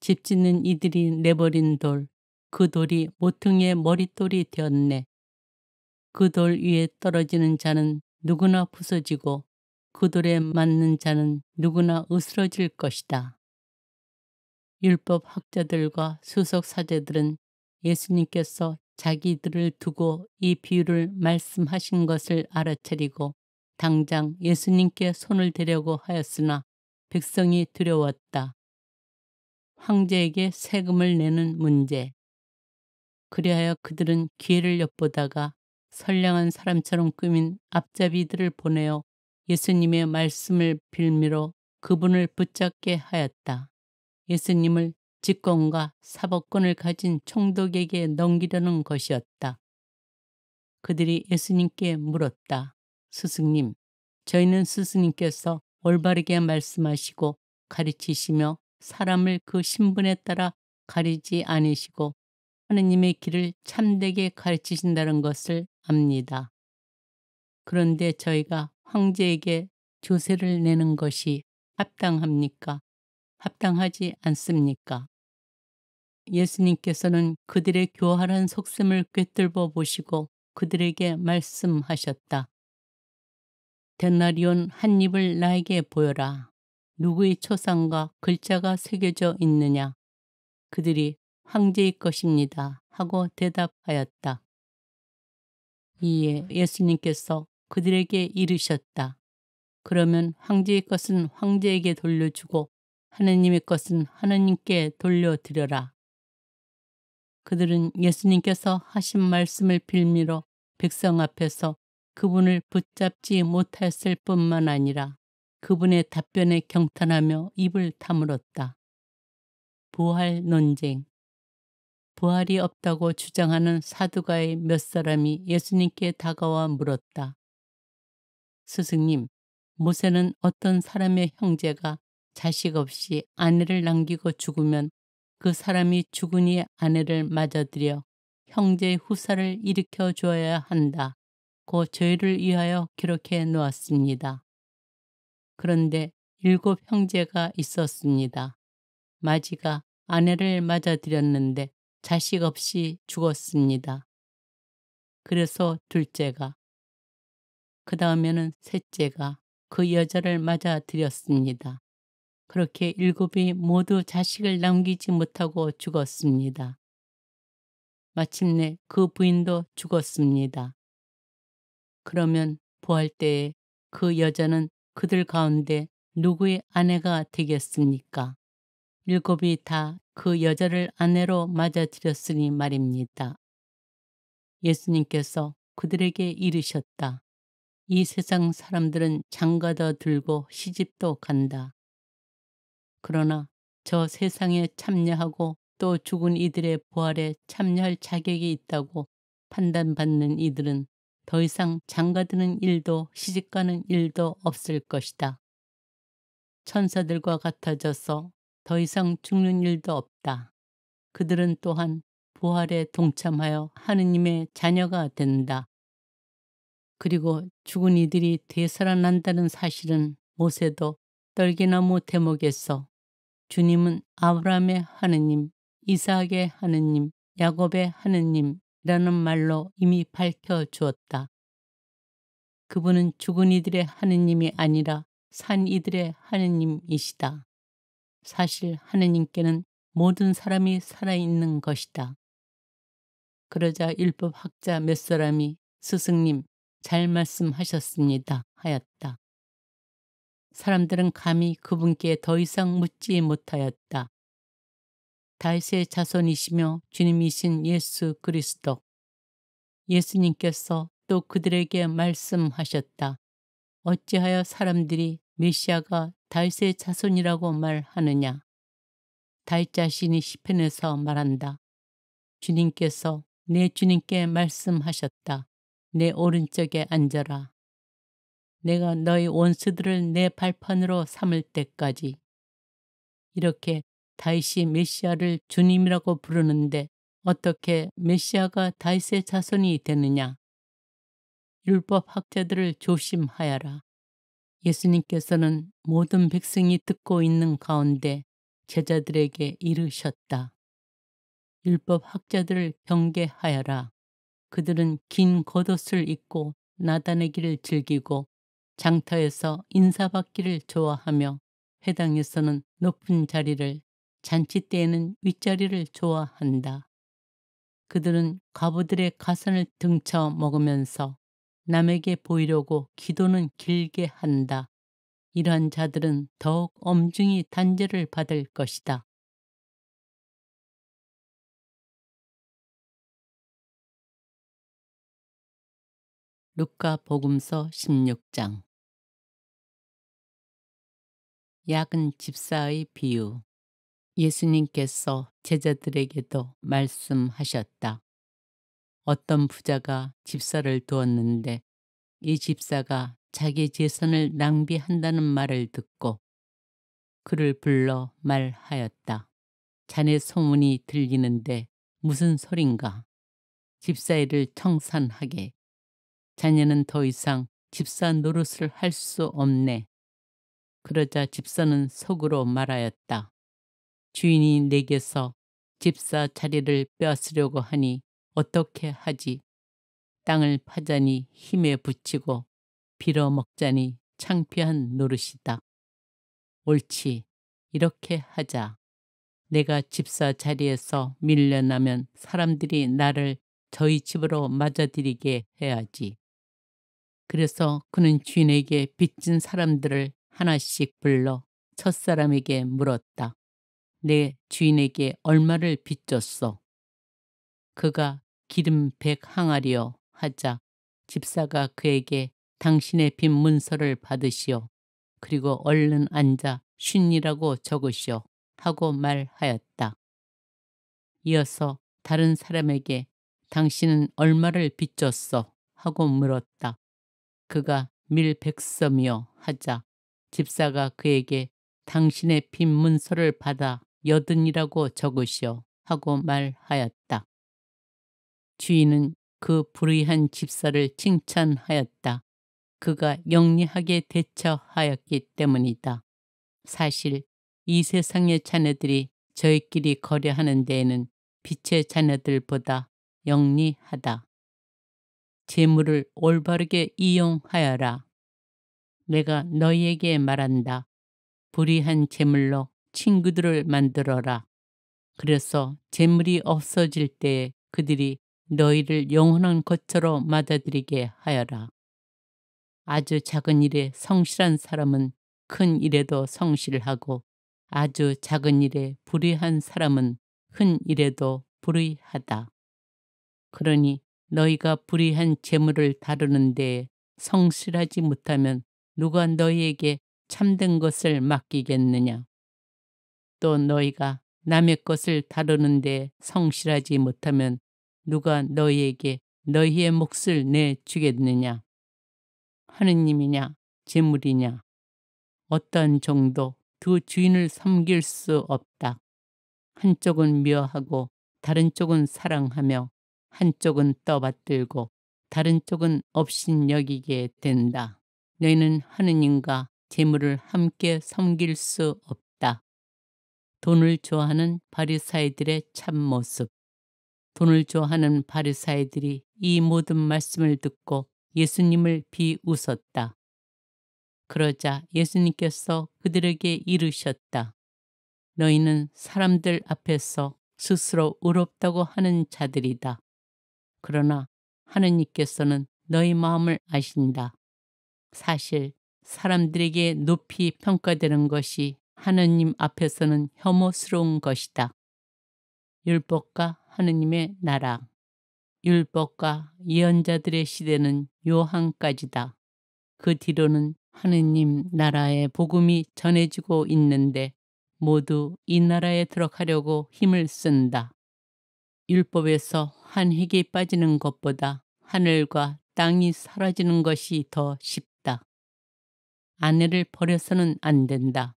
집 짓는 이들이 내버린 돌, 그 돌이 모퉁이의 머릿돌이 되었네. 그 돌 위에 떨어지는 자는 누구나 부서지고 그 돌에 맞는 자는 누구나 으스러질 것이다. 율법 학자들과 수석 사제들은 예수님께서 자기들을 두고 이 비유를 말씀하신 것을 알아차리고 당장 예수님께 손을 대려고 하였으나 백성이 두려웠다. 황제에게 세금을 내는 문제. 그리하여 그들은 기회를 엿보다가 선량한 사람처럼 꾸민 앞잡이들을 보내어 예수님의 말씀을 빌미로 그분을 붙잡게 하였다. 예수님을 직권과 사법권을 가진 총독에게 넘기려는 것이었다. 그들이 예수님께 물었다. 스승님, 저희는 스승님께서 올바르게 말씀하시고 가르치시며 사람을 그 신분에 따라 가리지 않으시고 하느님의 길을 참되게 가르치신다는 것을 압니다. 그런데 저희가 황제에게 조세를 내는 것이 합당합니까? 합당하지 않습니까? 예수님께서는 그들의 교활한 속셈을 꿰뚫어 보시고 그들에게 말씀하셨다. 데나리온 한 입을 나에게 보여라. 누구의 초상과 글자가 새겨져 있느냐? 그들이 황제의 것입니다. 하고 대답하였다. 이에 예수님께서 그들에게 이르셨다. 그러면 황제의 것은 황제에게 돌려주고 하느님의 것은 하느님께 돌려드려라. 그들은 예수님께서 하신 말씀을 빌미로 백성 앞에서 그분을 붙잡지 못하였을 뿐만 아니라 그분의 답변에 경탄하며 입을 다물었다. 부활 논쟁. 부활이 없다고 주장하는 사두가의 몇 사람이 예수님께 다가와 물었다. 스승님, 모세는 어떤 사람의 형제가 자식 없이 아내를 남기고 죽으면 그 사람이 죽은 이의 아내를 맞아들여 형제의 후사를 일으켜 주어야 한다. 고 저희를 위하여 기록해 놓았습니다. 그런데 7 형제가 있었습니다. 마지가 아내를 맞아들였는데 자식 없이 죽었습니다. 그래서 둘째가, 그 다음에는 셋째가 그 여자를 맞아들였습니다. 그렇게 7이 모두 자식을 남기지 못하고 죽었습니다. 마침내 그 부인도 죽었습니다. 그러면 부활 때에 그 여자는 그들 가운데 누구의 아내가 되겠습니까? 7이 다 그 여자를 아내로 맞아들였으니 말입니다. 예수님께서 그들에게 이르셨다. 이 세상 사람들은 장가도 들고 시집도 간다. 그러나 저 세상에 참여하고 또 죽은 이들의 부활에 참여할 자격이 있다고 판단받는 이들은 더 이상 장가드는 일도 시집가는 일도 없을 것이다. 천사들과 같아져서 더 이상 죽는 일도 없다. 그들은 또한 부활에 동참하여 하느님의 자녀가 된다. 그리고 죽은 이들이 되살아난다는 사실은 모세도 떨기나무 대목에서 주님은 아브라함의 하느님, 이삭의 하느님, 야곱의 하느님이라는 말로 이미 밝혀주었다. 그분은 죽은 이들의 하느님이 아니라 산 이들의 하느님이시다. 사실 하느님께는 모든 사람이 살아있는 것이다. 그러자 율법 학자 몇 사람이 스승님 잘 말씀하셨습니다 하였다. 사람들은 감히 그분께 더 이상 묻지 못하였다. 다윗의 자손이시며 주님이신 예수 그리스도. 예수님께서 또 그들에게 말씀하셨다. 어찌하여 사람들이 메시아가 다윗의 자손이라고 말하느냐. 다윗 자신이 시편에서 말한다. 주님께서 내 주님께 말씀하셨다. 내 오른쪽에 앉아라. 내가 너희 원수들을 내 발판으로 삼을 때까지. 이렇게 다윗이 메시아를 주님이라고 부르는데 어떻게 메시아가 다윗의 자손이 되느냐. 율법 학자들을 조심하여라. 예수님께서는 모든 백성이 듣고 있는 가운데 제자들에게 이르셨다. 율법 학자들을 경계하여라. 그들은 긴 겉옷을 입고 나다내기를 즐기고 장터에서 인사받기를 좋아하며 회당에서는 높은 자리를, 잔치 때에는 윗자리를 좋아한다. 그들은 과부들의 가산을 등쳐 먹으면서 남에게 보이려고 기도는 길게 한다. 이러한 자들은 더욱 엄중히 단죄를 받을 것이다. 루카 복음서 16장. 야근 집사의 비유. 예수님께서 제자들에게도 말씀하셨다. 어떤 부자가 집사를 두었는데 이 집사가 자기 재산을 낭비한다는 말을 듣고 그를 불러 말하였다. 자네 소문이 들리는데 무슨 소린가? 집사일을 청산하게. 자네는 더 이상 집사 노릇을 할 수 없네. 그러자 집사는 속으로 말하였다. 주인이 내게서 집사 자리를 빼앗으려고 하니 어떻게 하지? 땅을 파자니 힘에 부치고 빌어먹자니 창피한 노릇이다. 옳지, 이렇게 하자. 내가 집사 자리에서 밀려나면 사람들이 나를 저희 집으로 맞아들이게 해야지. 그래서 그는 주인에게 빚진 사람들을 하나씩 불러 첫사람에게 물었다. 내 주인에게 얼마를 빚졌소? 그가 기름 100항아리요 하자 집사가 그에게 당신의 빚 문서를 받으시오. 그리고 얼른 앉아 쉰이라고 적으시오 하고 말하였다. 이어서 다른 사람에게 당신은 얼마를 빚졌소 하고 물었다. 그가 밀 100섬이요 하자 집사가 그에게 당신의 빚 문서를 받아 80이라고 적으시오 하고 말하였다. 주인은 그 불의한 집사를 칭찬하였다. 그가 영리하게 대처하였기 때문이다. 사실 이 세상의 자녀들이 저희끼리 거래하는 데에는 빛의 자녀들보다 영리하다. 재물을 올바르게 이용하여라. 내가 너희에게 말한다. 불의한 재물로 친구들을 만들어라. 그래서 재물이 없어질 때에 그들이 너희를 영원한 것처럼 맞아들이게 하여라. 아주 작은 일에 성실한 사람은 큰 일에도 성실하고 아주 작은 일에 불의한 사람은 큰 일에도 불의하다. 그러니 너희가 불의한 재물을 다루는 데에 성실하지 못하면 누가 너희에게 참된 것을 맡기겠느냐. 또 너희가 남의 것을 다루는 데 성실하지 못하면 누가 너희에게 너희의 몫을 내주겠느냐. 하느님이냐 재물이냐. 어떤 종도 두 주인을 섬길 수 없다. 한쪽은 미워하고 다른 쪽은 사랑하며 한쪽은 떠받들고 다른 쪽은 업신여기게 된다. 너희는 하느님과 재물을 함께 섬길 수 없다. 돈을 좋아하는 바리사이들의 참모습. 돈을 좋아하는 바리사이들이 이 모든 말씀을 듣고 예수님을 비웃었다. 그러자 예수님께서 그들에게 이르셨다. 너희는 사람들 앞에서 스스로 의롭다고 하는 자들이다. 그러나 하느님께서는 너희 마음을 아신다. 사실 사람들에게 높이 평가되는 것이 하느님 앞에서는 혐오스러운 것이다. 율법과 하느님의 나라. 율법과 예언자들의 시대는 요한까지다. 그 뒤로는 하느님 나라의 복음이 전해지고 있는데 모두 이 나라에 들어가려고 힘을 쓴다. 율법에서 한 획에 빠지는 것보다 하늘과 땅이 사라지는 것이 더 쉽다. 아내를 버려서는 안 된다.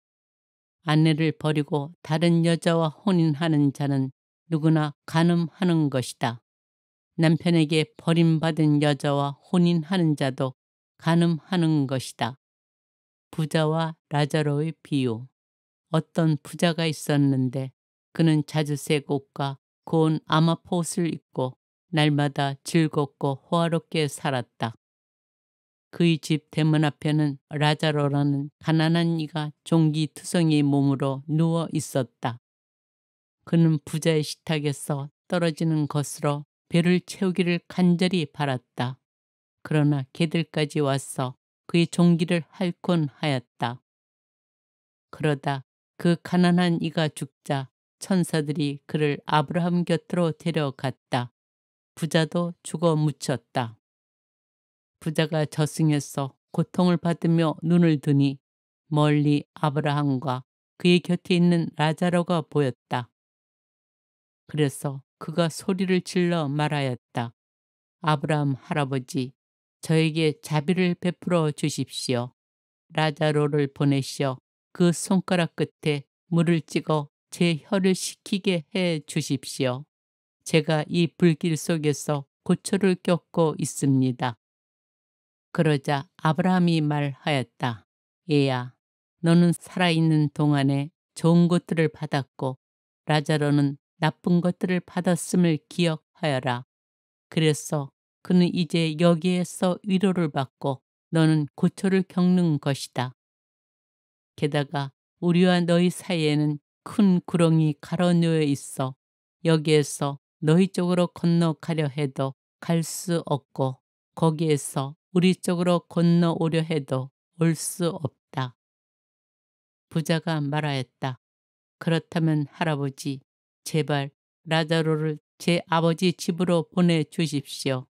아내를 버리고 다른 여자와 혼인하는 자는 누구나 간음하는 것이다. 남편에게 버림받은 여자와 혼인하는 자도 간음하는 것이다. 부자와 라자로의 비유. 어떤 부자가 있었는데 그는 자주색 옷과 고운 아마포 옷을 입고 날마다 즐겁고 호화롭게 살았다. 그의 집 대문 앞에는 라자로라는 가난한 이가 종기투성이의 몸으로 누워 있었다. 그는 부자의 식탁에서 떨어지는 것으로 배를 채우기를 간절히 바랐다. 그러나 개들까지 와서 그의 종기를 핥곤 하였다. 그러다 그 가난한 이가 죽자 천사들이 그를 아브라함 곁으로 데려갔다. 부자도 죽어 묻혔다. 부자가 저승에서 고통을 받으며 눈을 드니 멀리 아브라함과 그의 곁에 있는 라자로가 보였다. 그래서 그가 소리를 질러 말하였다. 아브라함 할아버지, 저에게 자비를 베풀어 주십시오. 라자로를 보내시어 그 손가락 끝에 물을 찍어 제 혀를 식히게 해 주십시오. 제가 이 불길 속에서 고초를 겪고 있습니다. 그러자 아브라함이 말하였다. 얘야, 너는 살아있는 동안에 좋은 것들을 받았고 라자로는 나쁜 것들을 받았음을 기억하여라. 그래서 그는 이제 여기에서 위로를 받고 너는 고초를 겪는 것이다. 게다가 우리와 너희 사이에는 큰 구렁이 가로놓여 있어 여기에서 너희 쪽으로 건너가려 해도 갈 수 없고 거기에서 우리 쪽으로 건너오려 해도 올 수 없다. 부자가 말하였다. 그렇다면 할아버지, 제발 라자로를 제 아버지 집으로 보내주십시오.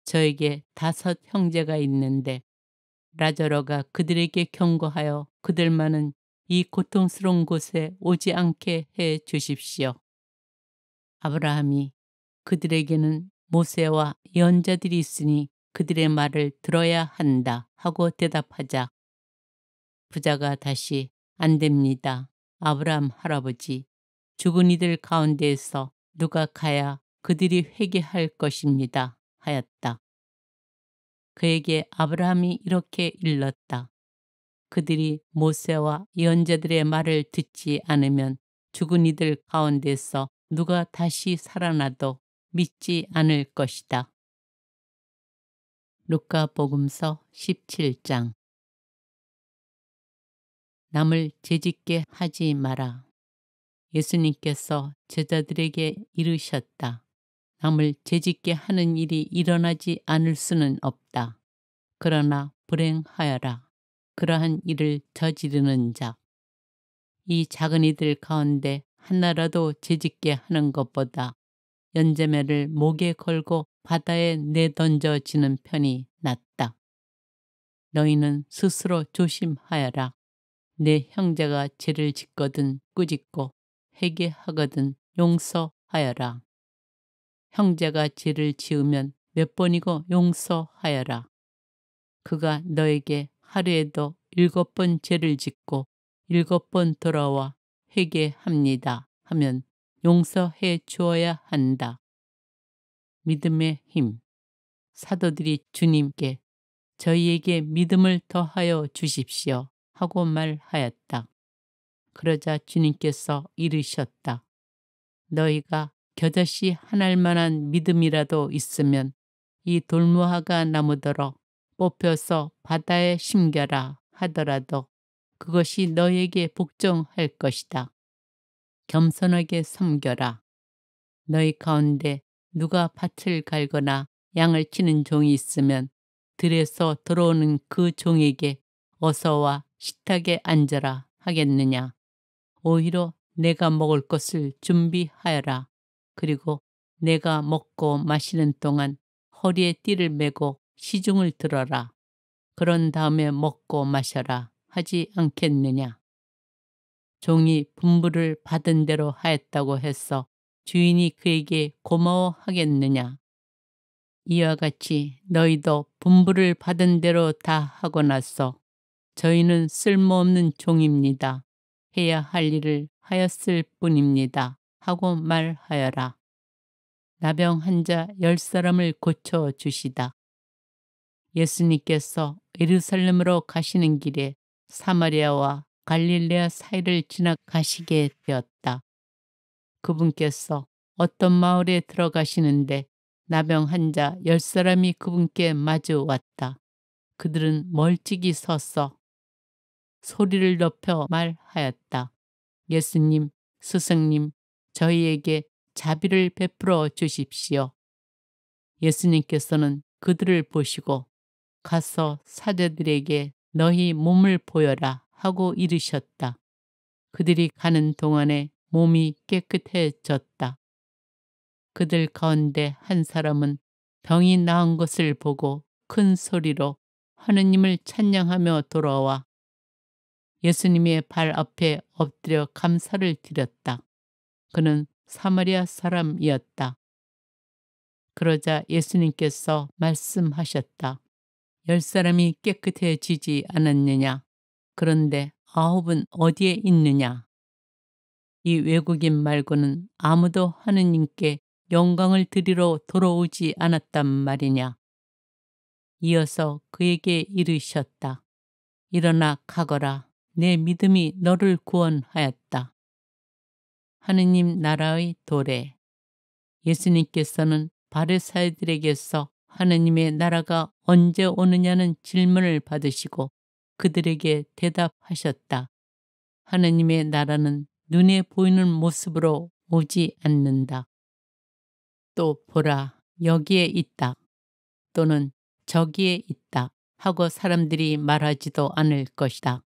저에게 5 형제가 있는데 라자로가 그들에게 경고하여 그들만은 이 고통스러운 곳에 오지 않게 해 주십시오. 아브라함이 그들에게는 모세와 예언자들이 있으니 그들의 말을 들어야 한다 하고 대답하자 부자가 다시 안 됩니다. 아브라함 할아버지, 죽은 이들 가운데에서 누가 가야 그들이 회개할 것입니다 하였다. 그에게 아브라함이 이렇게 일렀다. 그들이 모세와 예언자들의 말을 듣지 않으면 죽은 이들 가운데서 누가 다시 살아나도 믿지 않을 것이다. 루카복음서 17장. 남을 죄짓게 하지 마라. 예수님께서 제자들에게 이르셨다. 남을 죄짓게 하는 일이 일어나지 않을 수는 없다. 그러나 불행하여라. 그러한 일을 저지르는 자. 이 작은 이들 가운데 하나라도 죄짓게 하는 것보다 연재매를 목에 걸고 바다에 내던져지는 편이 낫다. 너희는 스스로 조심하여라. 내 형제가 죄를 짓거든 꾸짖고 회개하거든 용서하여라. 형제가 죄를 지으면 몇 번이고 용서하여라. 그가 너에게 하루에도 7번 죄를 짓고 7번 돌아와 회개합니다 하면 용서해 주어야 한다. 믿음의 힘. 사도들이 주님께 저희에게 믿음을 더하여 주십시오 하고 말하였다. 그러자 주님께서 이르셨다. 너희가 겨자씨 하나일 만한 믿음이라도 있으면 이 돌무화과 나무더러 뽑혀서 바다에 심겨라 하더라도 그것이 너희에게 복종할 것이다. 겸손하게 섬겨라. 너희 가운데 누가 밭을 갈거나 양을 치는 종이 있으면 들에서 들어오는 그 종에게 어서와 식탁에 앉아라 하겠느냐. 오히려 내가 먹을 것을 준비하여라. 그리고 내가 먹고 마시는 동안 허리에 띠를 메고 시중을 들어라. 그런 다음에 먹고 마셔라 하지 않겠느냐. 종이 분부를 받은 대로 하였다고 해서 주인이 그에게 고마워하겠느냐. 이와 같이 너희도 분부를 받은 대로 다 하고 나서 저희는 쓸모없는 종입니다. 해야 할 일을 하였을 뿐입니다. 하고 말하여라. 나병 환자 10사람을 고쳐주시다. 예수님께서 예루살렘으로 가시는 길에 사마리아와 갈릴레아 사이를 지나가시게 되었다. 그분께서 어떤 마을에 들어가시는데 나병 환자 10사람이 그분께 마주 왔다. 그들은 멀찍이 서서 소리를 높여 말하였다. 예수님, 스승님, 저희에게 자비를 베풀어 주십시오. 예수님께서는 그들을 보시고 가서 사제들에게 너희 몸을 보여라 하고 이르셨다. 그들이 가는 동안에 몸이 깨끗해졌다. 그들 가운데 한 사람은 병이 나은 것을 보고 큰 소리로 하느님을 찬양하며 돌아와 예수님의 발 앞에 엎드려 감사를 드렸다. 그는 사마리아 사람이었다. 그러자 예수님께서 말씀하셨다. 10사람이 깨끗해지지 않았느냐? 그런데 9은 어디에 있느냐? 이 외국인 말고는 아무도 하느님께 영광을 드리러 돌아오지 않았단 말이냐? 이어서 그에게 이르셨다. 일어나 가거라. 내 믿음이 너를 구원하였다. 하느님 나라의 도래. 예수님께서는 바리사이들에게서 하느님의 나라가 언제 오느냐는 질문을 받으시고 그들에게 대답하셨다. 하느님의 나라는 눈에 보이는 모습으로 오지 않는다. 또 보라, 여기에 있다. 또는 저기에 있다 하고 사람들이 말하지도 않을 것이다.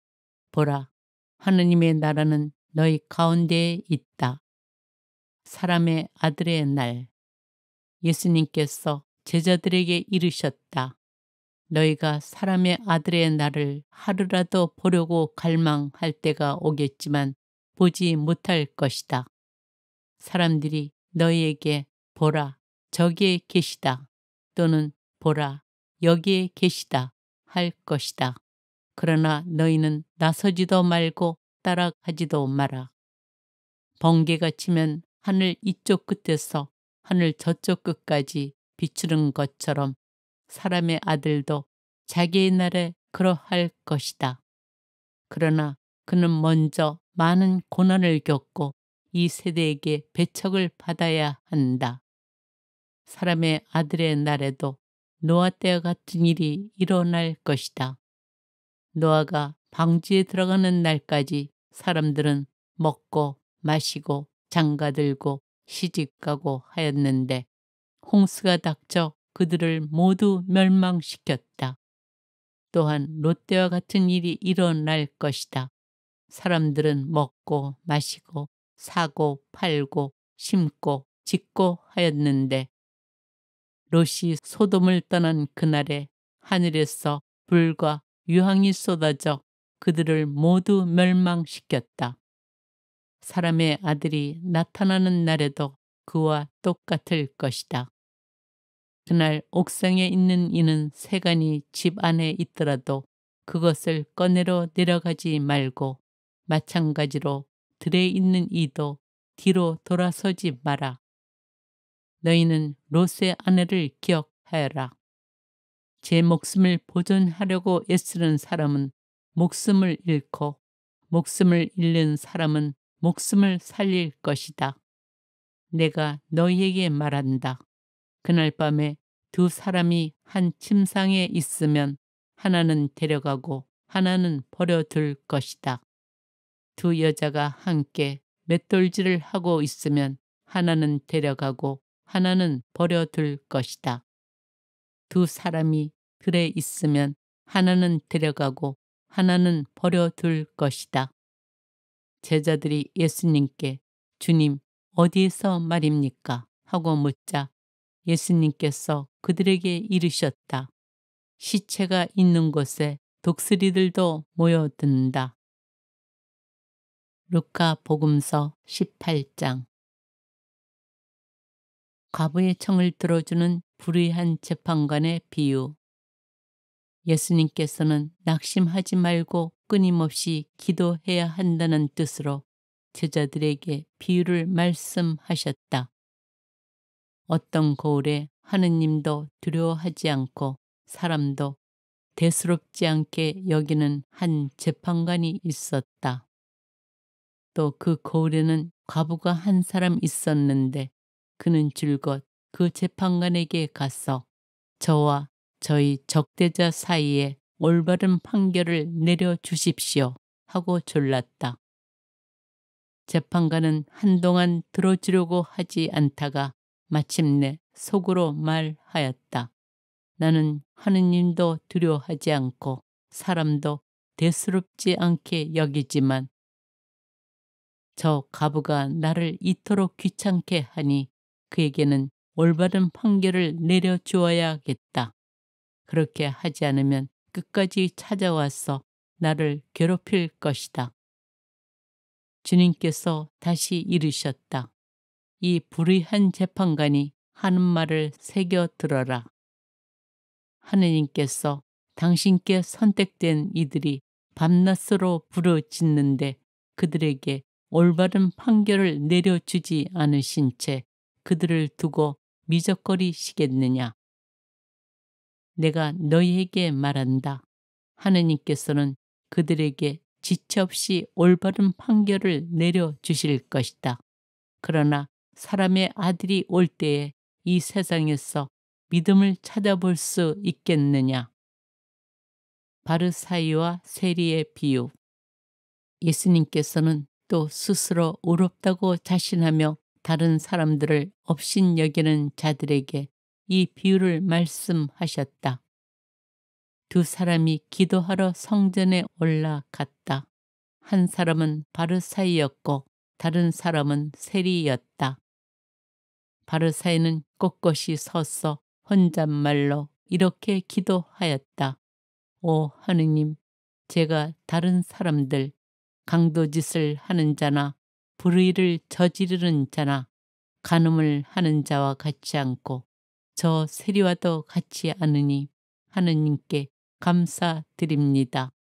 보라, 하느님의 나라는 너희 가운데에 있다. 사람의 아들의 날. 예수님께서 제자들에게 이르셨다. 너희가 사람의 아들의 날을 하루라도 보려고 갈망할 때가 오겠지만 보지 못할 것이다. 사람들이 너희에게 보라, 저기에 계시다. 또는 보라, 여기에 계시다 할 것이다. 그러나 너희는 나서지도 말고 따라가지도 마라. 번개가 치면 하늘 이쪽 끝에서 하늘 저쪽 끝까지 비추는 것처럼 사람의 아들도 자기의 날에 그러할 것이다. 그러나 그는 먼저 많은 고난을 겪고 이 세대에게 배척을 받아야 한다. 사람의 아들의 날에도 노아 때와 같은 일이 일어날 것이다. 노아가 방주에 들어가는 날까지 사람들은 먹고 마시고 장가들고 시집가고 하였는데 홍수가 닥쳐 그들을 모두 멸망시켰다. 또한 롯데와 같은 일이 일어날 것이다. 사람들은 먹고 마시고 사고 팔고 심고 짓고 하였는데 롯이 소돔을 떠난 그날에 하늘에서 불과 유황이 쏟아져 그들을 모두 멸망시켰다. 사람의 아들이 나타나는 날에도 그와 똑같을 것이다. 그날 옥상에 있는 이는 세간이 집 안에 있더라도 그것을 꺼내러 내려가지 말고 마찬가지로 들에 있는 이도 뒤로 돌아서지 마라. 너희는 롯의 아내를 기억하여라. 제 목숨을 보존하려고 애쓰는 사람은 목숨을 잃고 목숨을 잃는 사람은 목숨을 살릴 것이다. 내가 너희에게 말한다. 그날 밤에 두 사람이 한 침상에 있으면 하나는 데려가고 하나는 버려둘 것이다. 두 여자가 함께 맷돌질을 하고 있으면 하나는 데려가고 하나는 버려둘 것이다. 두 사람이 들에 있으면 하나는 데려가고 하나는 버려둘 것이다. 제자들이 예수님께 주님 어디에서 말입니까? 하고 묻자 예수님께서 그들에게 이르셨다. 시체가 있는 곳에 독수리들도 모여든다. 루카 복음서 18장. 과부의 청을 들어주는 불의한 재판관의 비유. 예수님께서는 낙심하지 말고 끊임없이 기도해야 한다는 뜻으로 제자들에게 비유를 말씀하셨다. 어떤 거울에 하느님도 두려워하지 않고 사람도 대수롭지 않게 여기는 한 재판관이 있었다. 또 그 거울에는 과부가 한 사람 있었는데 그는 줄곧 그 재판관에게 가서 저와 저희 적대자 사이에 올바른 판결을 내려주십시오 하고 졸랐다. 재판관은 한동안 들어주려고 하지 않다가 마침내 속으로 말하였다. 나는 하느님도 두려워하지 않고 사람도 대수롭지 않게 여기지만 저 과부가 나를 이토록 귀찮게 하니 그에게는 올바른 판결을 내려주어야겠다. 그렇게 하지 않으면 끝까지 찾아와서 나를 괴롭힐 것이다. 주님께서 다시 이르셨다. 이 불의한 재판관이 하는 말을 새겨 들어라. 하느님께서 당신께 선택된 이들이 밤낮으로 부르짖는데 그들에게 올바른 판결을 내려주지 않으신 채 그들을 두고 미적거리시겠느냐. 내가 너희에게 말한다. 하느님께서는 그들에게 지체 없이 올바른 판결을 내려주실 것이다. 그러나 사람의 아들이 올 때에 이 세상에서 믿음을 찾아볼 수 있겠느냐. 바르사이와 세리의 비유. 예수님께서는 또 스스로 의롭다고 자신하며 다른 사람들을 업신여기는 자들에게 이 비유를 말씀하셨다. 두 사람이 기도하러 성전에 올라갔다. 한 사람은 바르사이였고 다른 사람은 세리였다. 바르사이는 꼿꼿이 서서 혼잣말로 이렇게 기도하였다. 오 하느님, 제가 다른 사람들, 강도짓을 하는 자나 불의를 저지르는 자나 간음을 하는 자와 같지 않고 저 세리와도 같지 않으니 하느님께 감사드립니다.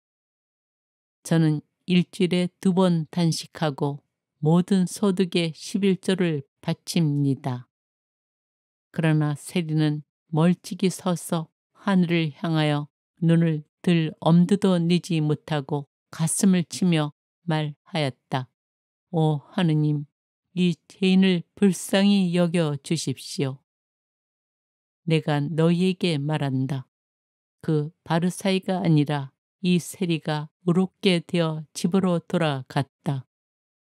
저는 일주일에 2번 단식하고 모든 소득의 11조를 바칩니다. 그러나 세리는 멀찍이 서서 하늘을 향하여 눈을 들 엄두도 내지 못하고 가슴을 치며 말하였다. 오 하느님, 이 죄인을 불쌍히 여겨 주십시오. 내가 너희에게 말한다. 그 바르사이가 아니라 이 세리가 의롭게 되어 집으로 돌아갔다.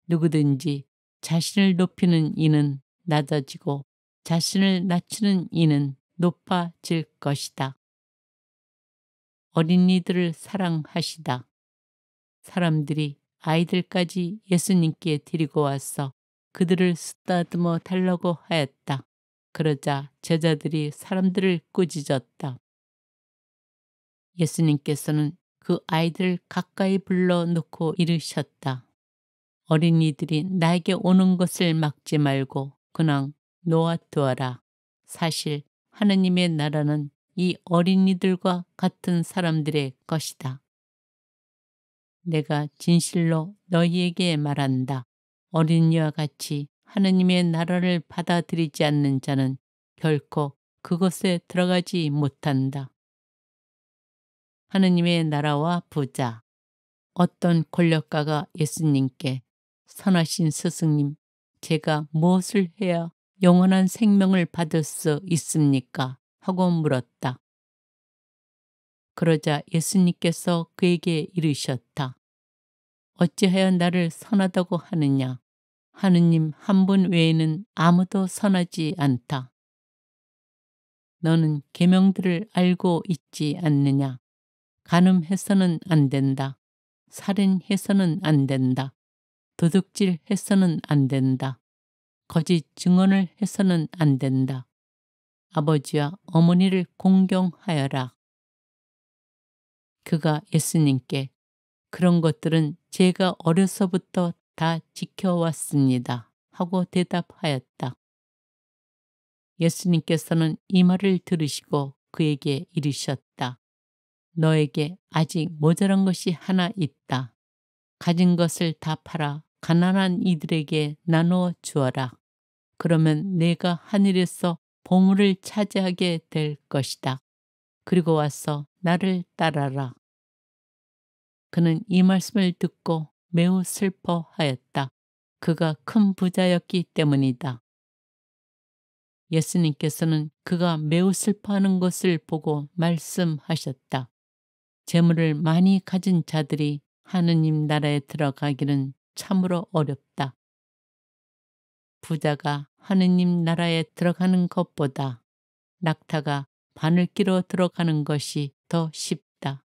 누구든지 자신을 높이는 이는 낮아지고 자신을 낮추는 이는 높아질 것이다. 어린이들을 사랑하시다. 사람들이 아이들까지 예수님께 데리고 와서 그들을 쓰다듬어 달라고 하였다. 그러자 제자들이 사람들을 꾸짖었다. 예수님께서는 그 아이들을 가까이 불러놓고 이르셨다. 어린이들이 나에게 오는 것을 막지 말고 그냥 놓아두어라. 사실 하느님의 나라는 이 어린이들과 같은 사람들의 것이다. 내가 진실로 너희에게 말한다. 어린이와 같이 하느님의 나라를 받아들이지 않는 자는 결코 그곳에 들어가지 못한다. 하느님의 나라와 부자. 어떤 권력가가 예수님께 선하신 스승님, 제가 무엇을 해야 영원한 생명을 받을 수 있습니까? 하고 물었다. 그러자 예수님께서 그에게 이르셨다. 어찌하여 나를 선하다고 하느냐? 하느님 한 분 외에는 아무도 선하지 않다. 너는 계명들을 알고 있지 않느냐? 간음해서는 안 된다. 살인해서는 안 된다. 도둑질해서는 안 된다. 거짓 증언을 해서는 안 된다. 아버지와 어머니를 공경하여라. 그가 예수님께 그런 것들은 제가 어려서부터 다 지켜왔습니다. 하고 대답하였다. 예수님께서는 이 말을 들으시고 그에게 이르셨다. 너에게 아직 모자란 것이 하나 있다. 가진 것을 다 팔아 가난한 이들에게 나누어 주어라. 그러면 내가 하늘에서 보물을 차지하게 될 것이다. 그리고 와서 나를 따라라. 그는 이 말씀을 듣고 매우 슬퍼하였다. 그가 큰 부자였기 때문이다. 예수님께서는 그가 매우 슬퍼하는 것을 보고 말씀하셨다. 재물을 많이 가진 자들이 하느님 나라에 들어가기는 참으로 어렵다. 부자가 하느님 나라에 들어가는 것보다 낙타가 바늘 끼러 들어가는 것이 더 쉽다.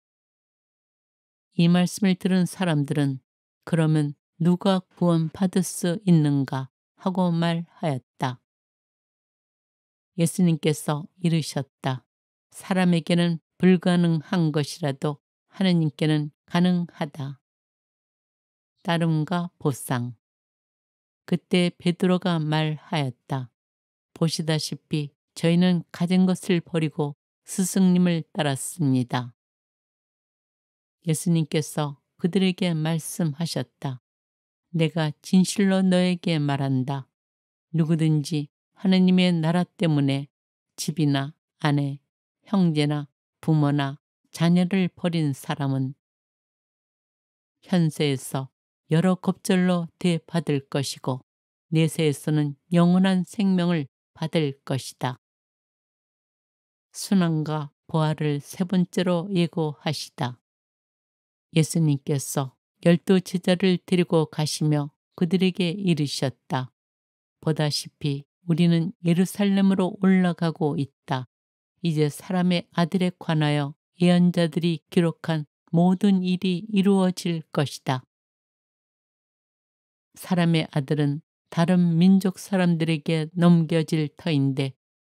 이 말씀을 들은 사람들은 그러면 누가 구원받을 수 있는가 하고 말하였다. 예수님께서 이르셨다. 사람에게는 불가능한 것이라도 하느님께는 가능하다. 따름과 보상. 그때 베드로가 말하였다. 보시다시피 저희는 가진 것을 버리고 스승님을 따랐습니다. 예수님께서 그들에게 말씀하셨다. 내가 진실로 너에게 말한다. 누구든지 하느님의 나라 때문에 집이나 아내, 형제나 부모나 자녀를 버린 사람은 현세에서 여러 겁절로 대받을 것이고 내세에서는 영원한 생명을 받을 것이다. 순환과 부활을 세 번째로 예고하시다. 예수님께서 12 제자를 데리고 가시며 그들에게 이르셨다. 보다시피 우리는 예루살렘으로 올라가고 있다. 이제 사람의 아들에 관하여 예언자들이 기록한 모든 일이 이루어질 것이다. 사람의 아들은 다른 민족 사람들에게 넘겨질 터인데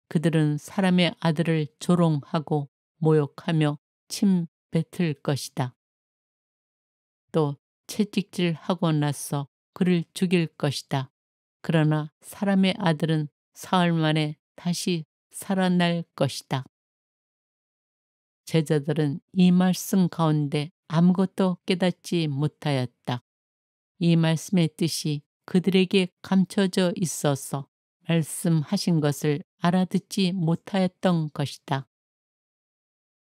그들은 사람의 아들을 조롱하고 모욕하며 침 뱉을 것이다. 또 채찍질하고 나서 그를 죽일 것이다. 그러나 사람의 아들은 사흘 만에 다시 살아날 것이다. 제자들은 이 말씀 가운데 아무것도 깨닫지 못하였다. 이 말씀의 뜻이 그들에게 감춰져 있어서 말씀하신 것을 알아듣지 못하였던 것이다.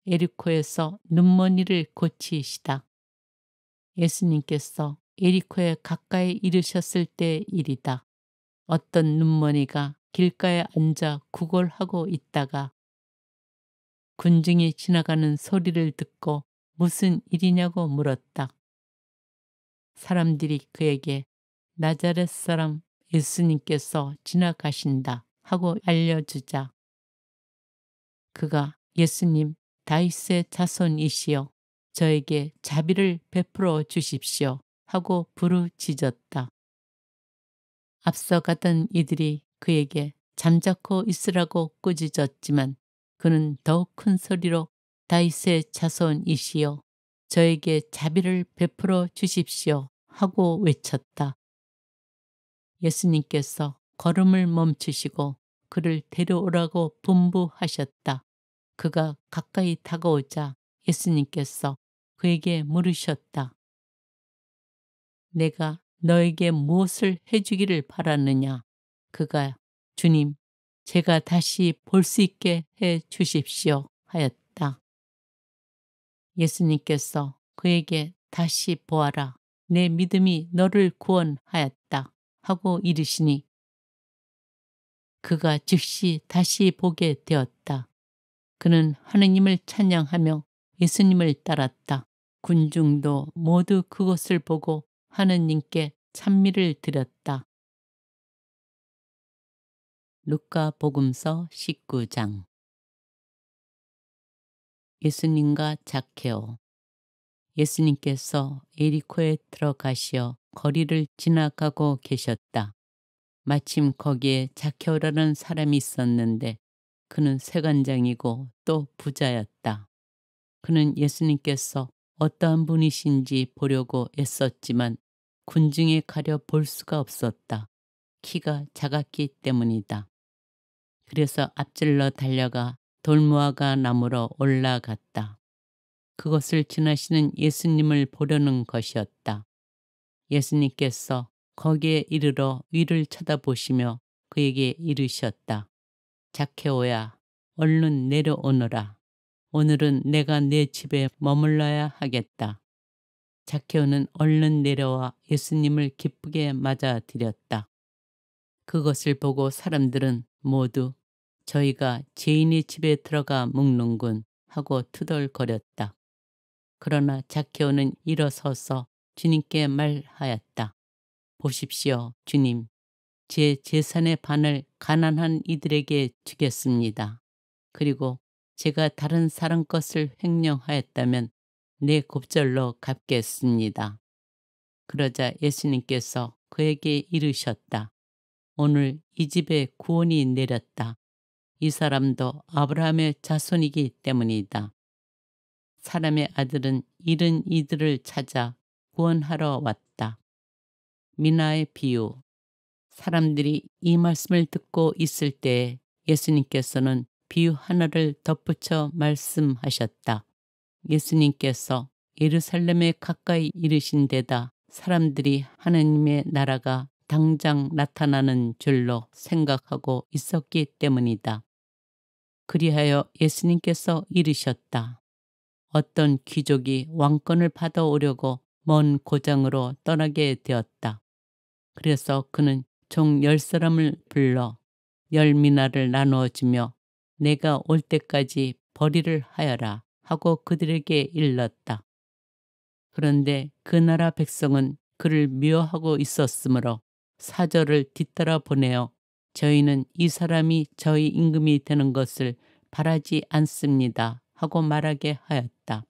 에리코에서 눈먼이를 고치시다. 예수님께서 에리코에 가까이 이르셨을 때 일이다. 어떤 눈먼이가 길가에 앉아 구걸하고 있다가 군중이 지나가는 소리를 듣고 무슨 일이냐고 물었다. 사람들이 그에게 나자렛 사람 예수님께서 지나가신다 하고 알려주자 그가 예수님 다윗의 자손이시여 저에게 자비를 베풀어 주십시오 하고 부르짖었다. 앞서가던 이들이 그에게 잠자코 있으라고 꾸짖었지만 그는 더욱 큰 소리로 다윗의 자손이시여 저에게 자비를 베풀어 주십시오 하고 외쳤다. 예수님께서 걸음을 멈추시고 그를 데려오라고 분부하셨다. 그가 가까이 다가오자 예수님께서 그에게 물으셨다. 내가 너에게 무엇을 해주기를 바라느냐? 그가 주님, 제가 다시 볼 수 있게 해 주십시오 하였다. 예수님께서 그에게 다시 보아라. 내 믿음이 너를 구원하였다 하고 이르시니 그가 즉시 다시 보게 되었다. 그는 하느님을 찬양하며 예수님을 따랐다. 군중도 모두 그것을 보고 하느님께 찬미를 드렸다. 루카 복음서 19장 예수님과 zak케오. 예수님께서 예리코에 들어가시어 거리를 지나가고 계셨다. 마침 거기에 zak케오라는 사람이 있었는데 그는 세관장이고 또 부자였다. 그는 예수님께서 어떠한 분이신지 보려고 애썼지만 군중에 가려 볼 수가 없었다. 키가 작았기 때문이다. 그래서 앞질러 달려가 돌무화과 나무로 올라갔다. 그것을 지나시는 예수님을 보려는 것이었다. 예수님께서 거기에 이르러 위를 쳐다보시며 그에게 이르셨다. zak케오야, 얼른 내려오너라. 오늘은 내가 내 집에 머물러야 하겠다. zak케오는 얼른 내려와 예수님을 기쁘게 맞아들였다. 그것을 보고 사람들은 모두 저희가 죄인의 집에 들어가 묵는군 하고 투덜거렸다. 그러나 zak케오는 일어서서 주님께 말하였다. 보십시오, 주님. 제 재산의 반을 가난한 이들에게 주겠습니다. 그리고 제가 다른 사람 것을 횡령하였다면 내 곱절로 갚겠습니다. 그러자 예수님께서 그에게 이르셨다. 오늘 이 집에 구원이 내렸다. 이 사람도 아브라함의 자손이기 때문이다. 사람의 아들은 잃은 이들을 찾아 구원하러 왔다. 미나의 비유. 사람들이 이 말씀을 듣고 있을 때 예수님께서는 비유 하나를 덧붙여 말씀하셨다. 예수님께서 예루살렘에 가까이 이르신 데다 사람들이 하나님의 나라가 당장 나타나는 줄로 생각하고 있었기 때문이다. 그리하여 예수님께서 이르셨다. 어떤 귀족이 왕권을 받아오려고 먼 고장으로 떠나게 되었다. 그래서 그는 종 10사람을 불러 10미나를 나누어 주며 내가 올 때까지 벌이를 하여라 하고 그들에게 일렀다. 그런데 그 나라 백성은 그를 미워하고 있었으므로 사절을 뒤따라 보내어 저희는 이 사람이 저희 임금이 되는 것을 바라지 않습니다 하고 말하게 하였다.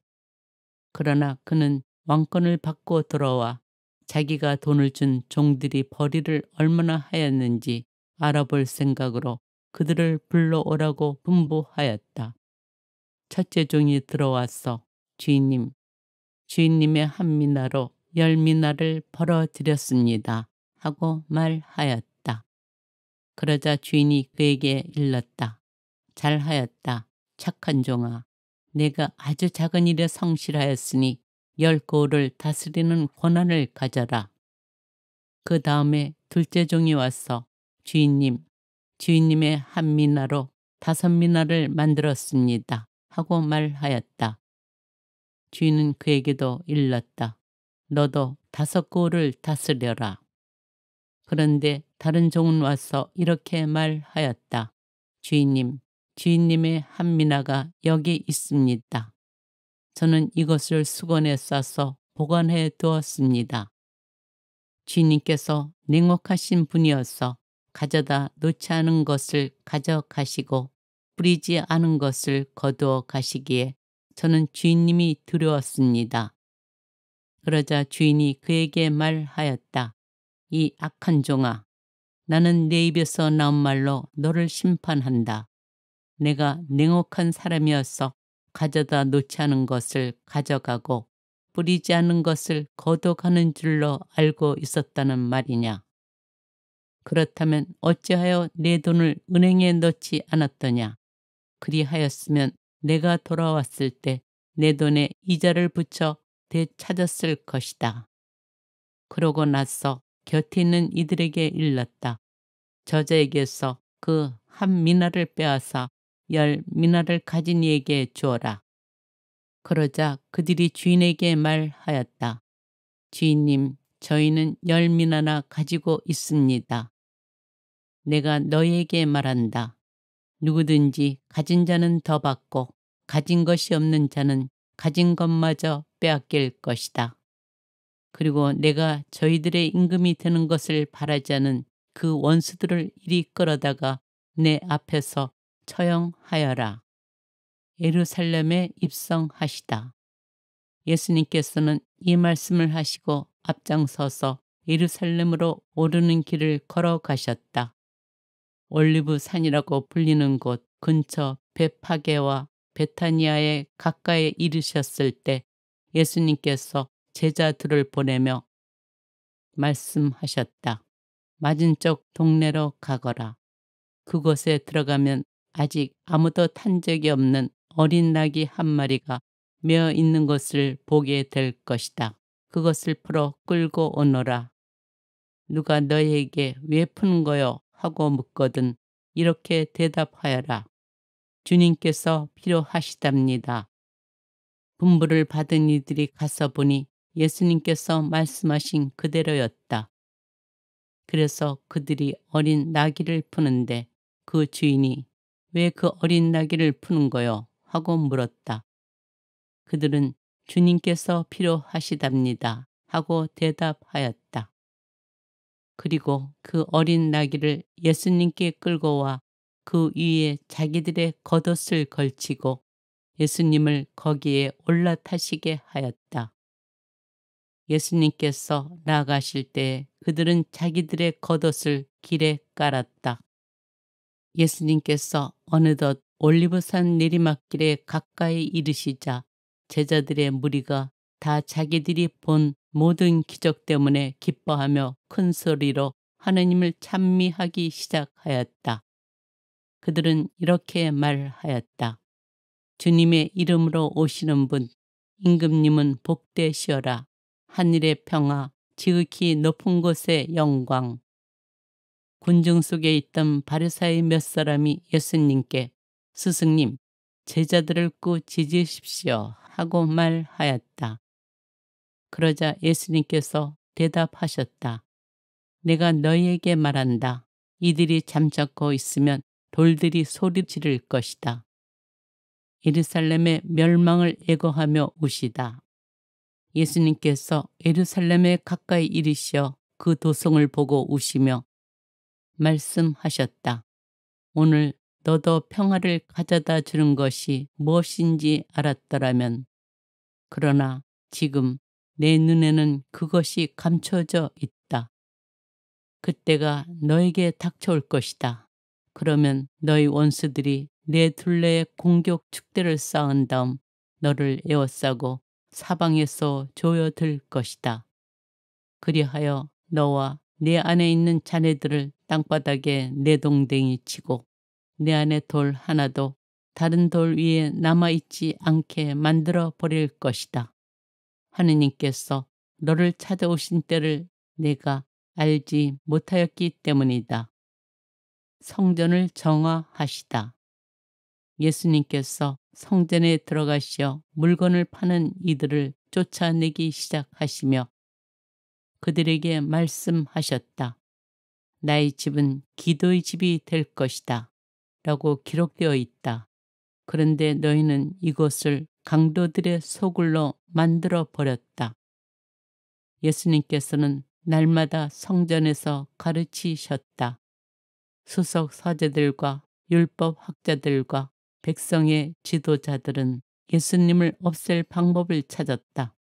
그러나 그는 왕권을 받고 돌아와 자기가 돈을 준 종들이 벌이를 얼마나 하였는지 알아볼 생각으로 그들을 불러오라고 분부하였다. 첫째 종이 들어와서 주인님, 주인님의 한 미나로 10미나를 벌어드렸습니다 하고 말하였다. 그러자 주인이 그에게 일렀다. 잘하였다. 착한 종아. 내가 아주 작은 일에 성실하였으니 10고을을 다스리는 권한을 가져라. 그 다음에 둘째 종이 와서 주인님, 주인님의 한 미나로 5미나를 만들었습니다 하고 말하였다. 주인은 그에게도 일렀다. 너도 5고을을 다스려라. 그런데 다른 종은 와서 이렇게 말하였다. 주인님, 주인님의 한 미나가 여기 있습니다. 저는 이것을 수건에 싸서 보관해 두었습니다. 주인님께서 냉혹하신 분이어서 가져다 놓지 않은 것을 가져가시고 뿌리지 않은 것을 거두어 가시기에 저는 주인님이 두려웠습니다. 그러자 주인이 그에게 말하였다. 이 악한 종아, 나는 내 입에서 나온 말로 너를 심판한다. 내가 냉혹한 사람이어서 가져다 놓지 않은 것을 가져가고 뿌리지 않은 것을 거둬가는 줄로 알고 있었다는 말이냐. 그렇다면 어찌하여 내 돈을 은행에 넣지 않았더냐. 그리하였으면 내가 돌아왔을 때 내 돈에 이자를 붙여 되찾았을 것이다. 그러고 나서 곁에 있는 이들에게 일렀다. 저자에게서 그 한 미나를 빼앗아 10미나를 가진 이에게 주어라. 그러자 그들이 주인에게 말하였다. 주인님, 저희는 10미나나 가지고 있습니다. 내가 너희에게 말한다. 누구든지 가진 자는 더 받고 가진 것이 없는 자는 가진 것마저 빼앗길 것이다. 그리고 내가 저희들의 임금이 되는 것을 바라지 않은 그 원수들을 이리 끌어다가 내 앞에서 처형하여라. 예루살렘에 입성하시다. 예수님께서는 이 말씀을 하시고 앞장서서 예루살렘으로 오르는 길을 걸어가셨다. 올리브산이라고 불리는 곳 근처 베파게와 베타니아에 가까이 이르셨을 때 예수님께서 제자들을 보내며 말씀하셨다. 맞은쪽 동네로 가거라. 그곳에 들어가면 아직 아무도 탄 적이 없는 어린 낙이 한 마리가 메어 있는 것을 보게 될 것이다. 그것을 풀어 끌고 오너라. 누가 너희에게 왜 푸는 거요? 하고 묻거든 이렇게 대답하여라. 주님께서 필요하시답니다. 분부를 받은 이들이 가서 보니 예수님께서 말씀하신 그대로였다. 그래서 그들이 어린 나귀를 푸는데 그 주인이 왜 그 어린 나귀를 푸는 거요? 하고 물었다. 그들은 주님께서 필요하시답니다. 하고 대답하였다. 그리고 그 어린 나귀를 예수님께 끌고 와 그 위에 자기들의 겉옷을 걸치고 예수님을 거기에 올라타시게 하였다. 예수님께서 나아가실 때 그들은 자기들의 겉옷을 길에 깔았다. 예수님께서 어느덧 올리브산 내리막길에 가까이 이르시자 제자들의 무리가 다 자기들이 본 모든 기적 때문에 기뻐하며 큰 소리로 하느님을 찬미하기 시작하였다. 그들은 이렇게 말하였다. 주님의 이름으로 오시는 분, 임금님은 복되시어라. 하늘의 평화, 지극히 높은 곳의 영광. 군중 속에 있던 바리사의 몇 사람이 예수님께 스승님, 제자들을 꾸짖으십시오 하고 말하였다. 그러자 예수님께서 대답하셨다. 내가 너희에게 말한다. 이들이 잠자코 있으면 돌들이 소리 지를 것이다. 예루살렘의 멸망을 애고하며 우시다. 예수님께서 예루살렘에 가까이 이르시어 그 도성을 보고 우시며 말씀하셨다. 오늘 너도 평화를 가져다 주는 것이 무엇인지 알았더라면 그러나 지금 내 눈에는 그것이 감춰져 있다. 그때가 너에게 닥쳐올 것이다. 그러면 너희 원수들이 내 둘레에 공격 축대를 쌓은 다음 너를 에워싸고 사방에서 조여들 것이다. 그리하여 너와 내 안에 있는 자네들을 땅바닥에 내동댕이 치고 내 안에 돌 하나도 다른 돌 위에 남아있지 않게 만들어 버릴 것이다. 하느님께서 너를 찾아오신 때를 내가 알지 못하였기 때문이다. 성전을 정화하시다. 예수님께서 성전에 들어가시어 물건을 파는 이들을 쫓아내기 시작하시며 그들에게 말씀하셨다. 나의 집은 기도의 집이 될 것이다. 라고 기록되어 있다. 그런데 너희는 이곳을 강도들의 소굴로 만들어 버렸다. 예수님께서는 날마다 성전에서 가르치셨다. 수석 사제들과 율법 학자들과 백성의 지도자들은 예수님을 없앨 방법을 찾았다.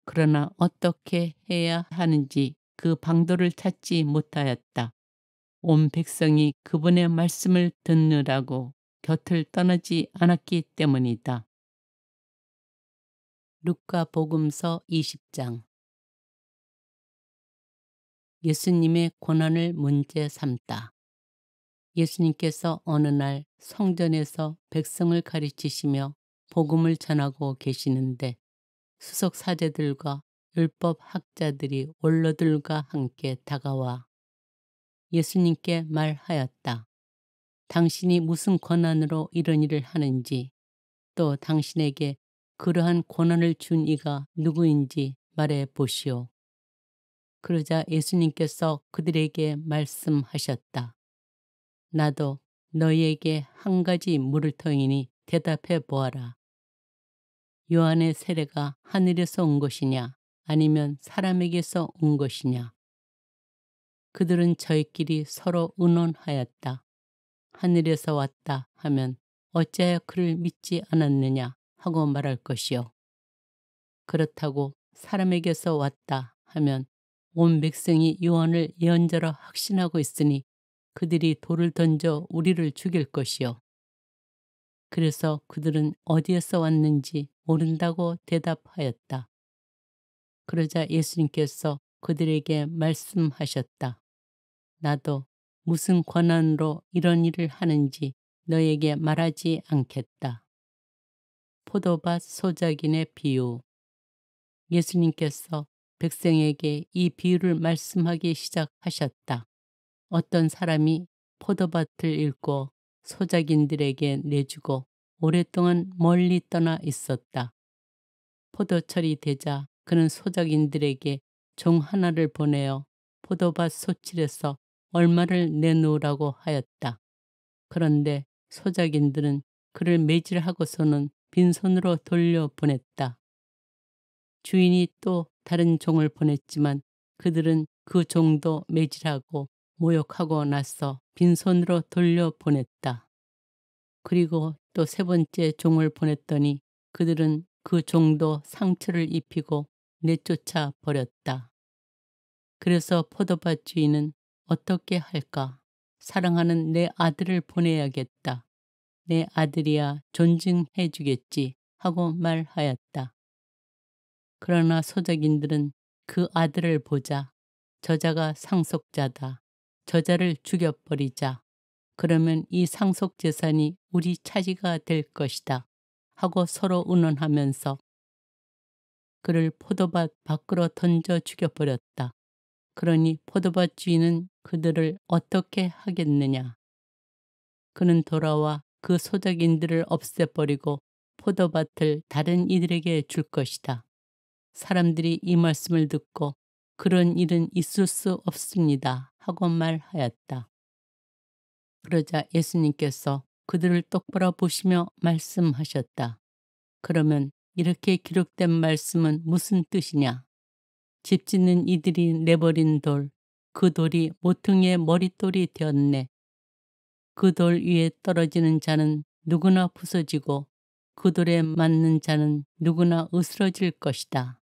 그러나 어떻게 해야 하는지 그 방도를 찾지 못하였다. 온 백성이 그분의 말씀을 듣느라고 곁을 떠나지 않았기 때문이다. 루카 복음서 20장. 예수님의 고난을 문제 삼다. 예수님께서 어느 날 성전에서 백성을 가르치시며 복음을 전하고 계시는데 수석 사제들과 율법 학자들이 원로들과 함께 다가와 예수님께 말하였다. 당신이 무슨 권한으로 이런 일을 하는지 또 당신에게 그러한 권한을 준 이가 누구인지 말해 보시오. 그러자 예수님께서 그들에게 말씀하셨다. 나도 너희에게 한 가지 물을 터이니 대답해 보아라. 요한의 세례가 하늘에서 온 것이냐 아니면 사람에게서 온 것이냐. 그들은 저희끼리 서로 의논하였다. 하늘에서 왔다 하면 어찌하여 그를 믿지 않았느냐 하고 말할 것이요. 그렇다고 사람에게서 왔다 하면 온 백성이 요한을 예언자로 확신하고 있으니 그들이 돌을 던져 우리를 죽일 것이요. 그래서 그들은 어디에서 왔는지 모른다고 대답하였다. 그러자 예수님께서 그들에게 말씀하셨다. 나도 무슨 권한으로 이런 일을 하는지 너에게 말하지 않겠다. 포도밭 소작인의 비유. 예수님께서 백성에게 이 비유를 말씀하기 시작하셨다. 어떤 사람이 포도밭을 잃고 소작인들에게 내주고 오랫동안 멀리 떠나 있었다. 포도철이 되자 그는 소작인들에게 종 하나를 보내어 포도밭 소칠에서 얼마를 내놓으라고 하였다. 그런데 소작인들은 그를 매질하고서는 빈손으로 돌려보냈다. 주인이 또 다른 종을 보냈지만 그들은 그 종도 매질하고 모욕하고 나서 빈손으로 돌려보냈다. 그리고 또 세 번째 종을 보냈더니 그들은 그 종도 상처를 입히고 내쫓아 버렸다. 그래서 포도밭 주인은 어떻게 할까? 사랑하는 내 아들을 보내야겠다. 내 아들이야 존중해 주겠지 하고 말하였다. 그러나 소작인들은 그 아들을 보자 저자가 상속자다. 저자를 죽여버리자. 그러면 이 상속 재산이 우리 차지가 될 것이다. 하고 서로 의논하면서 그를 포도밭 밖으로 던져 죽여버렸다. 그러니 포도밭 주인은 그들을 어떻게 하겠느냐. 그는 돌아와 그 소작인들을 없애버리고 포도밭을 다른 이들에게 줄 것이다. 사람들이 이 말씀을 듣고 그런 일은 있을 수 없습니다 하고 말하였다. 그러자 예수님께서 그들을 똑바로 보시며 말씀하셨다. 그러면 이렇게 기록된 말씀은 무슨 뜻이냐? 집 짓는 이들이 내버린 돌, 그 돌이 모퉁이의 머릿돌이 되었네. 그 돌 위에 떨어지는 자는 누구나 부서지고 그 돌에 맞는 자는 누구나 으스러질 것이다.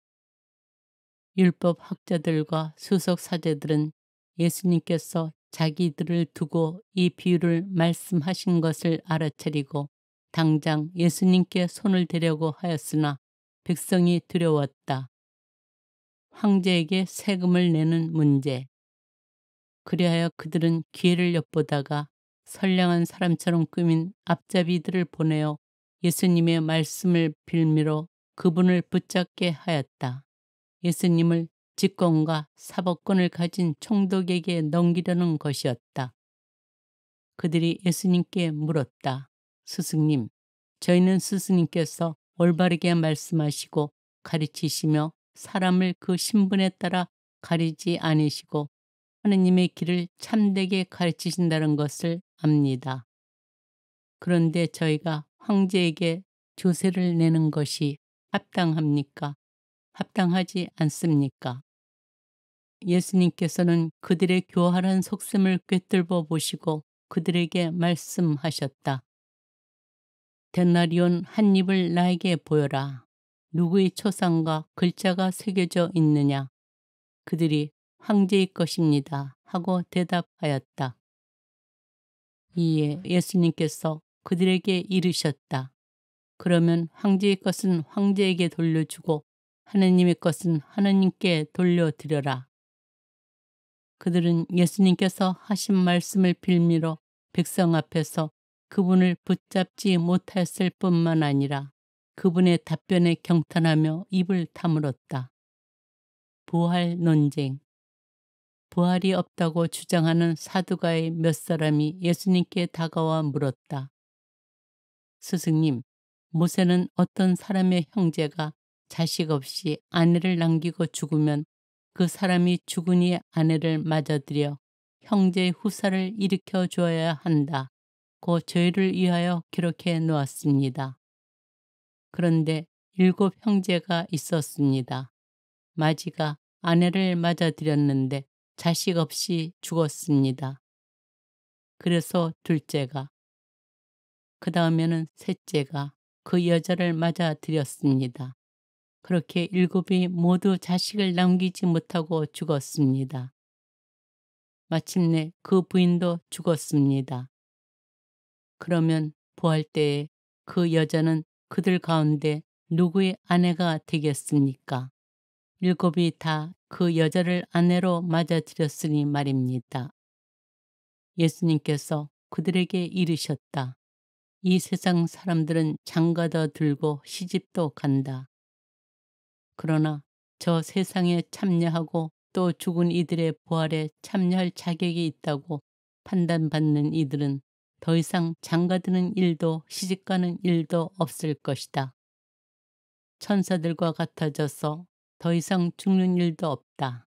율법 학자들과 수석 사제들은 예수님께서 자기들을 두고 이 비유를 말씀하신 것을 알아차리고 당장 예수님께 손을 대려고 하였으나 백성이 두려웠다. 황제에게 세금을 내는 문제. 그리하여 그들은 기회를 엿보다가 선량한 사람처럼 꾸민 앞잡이들을 보내어 예수님의 말씀을 빌미로 그분을 붙잡게 하였다. 예수님을 직권과 사법권을 가진 총독에게 넘기려는 것이었다. 그들이 예수님께 물었다. 스승님, 저희는 스승님께서 올바르게 말씀하시고 가르치시며 사람을 그 신분에 따라 가리지 않으시고 하느님의 길을 참되게 가르치신다는 것을 압니다. 그런데 저희가 황제에게 조세를 내는 것이 합당합니까? 합당하지 않습니까? 예수님께서는 그들의 교활한 속셈을 꿰뚫어 보시고 그들에게 말씀하셨다. 데나리온 한 입을 나에게 보여라. 누구의 초상과 글자가 새겨져 있느냐? 그들이 황제의 것입니다. 하고 대답하였다. 이에 예수님께서 그들에게 이르셨다. 그러면 황제의 것은 황제에게 돌려주고 하느님의 것은 하느님께 돌려드려라. 그들은 예수님께서 하신 말씀을 빌미로 백성 앞에서 그분을 붙잡지 못하였을 뿐만 아니라 그분의 답변에 경탄하며 입을 다물었다. 부활 논쟁. 부활이 없다고 주장하는 사두가의 몇 사람이 예수님께 다가와 물었다. 스승님, 모세는 어떤 사람의 형제가 자식 없이 아내를 남기고 죽으면 그 사람이 죽은 이의 아내를 맞아들여 형제의 후사를 일으켜 주어야 한다. 고 저희를 위하여 기록해 놓았습니다. 그런데 7 형제가 있었습니다. 마지가 아내를 맞아들였는데 자식 없이 죽었습니다. 그래서 둘째가 그 다음에는 셋째가 그 여자를 맞아들였습니다. 그렇게 7이 모두 자식을 남기지 못하고 죽었습니다. 마침내 그 부인도 죽었습니다. 그러면 부활 때에 그 여자는 그들 가운데 누구의 아내가 되겠습니까? 7이 다 그 여자를 아내로 맞아들였으니 말입니다. 예수님께서 그들에게 이르셨다. 이 세상 사람들은 장가도 들고 시집도 간다. 그러나 저 세상에 참여하고 또 죽은 이들의 부활에 참여할 자격이 있다고 판단받는 이들은 더 이상 장가드는 일도 시집가는 일도 없을 것이다. 천사들과 같아져서 더 이상 죽는 일도 없다.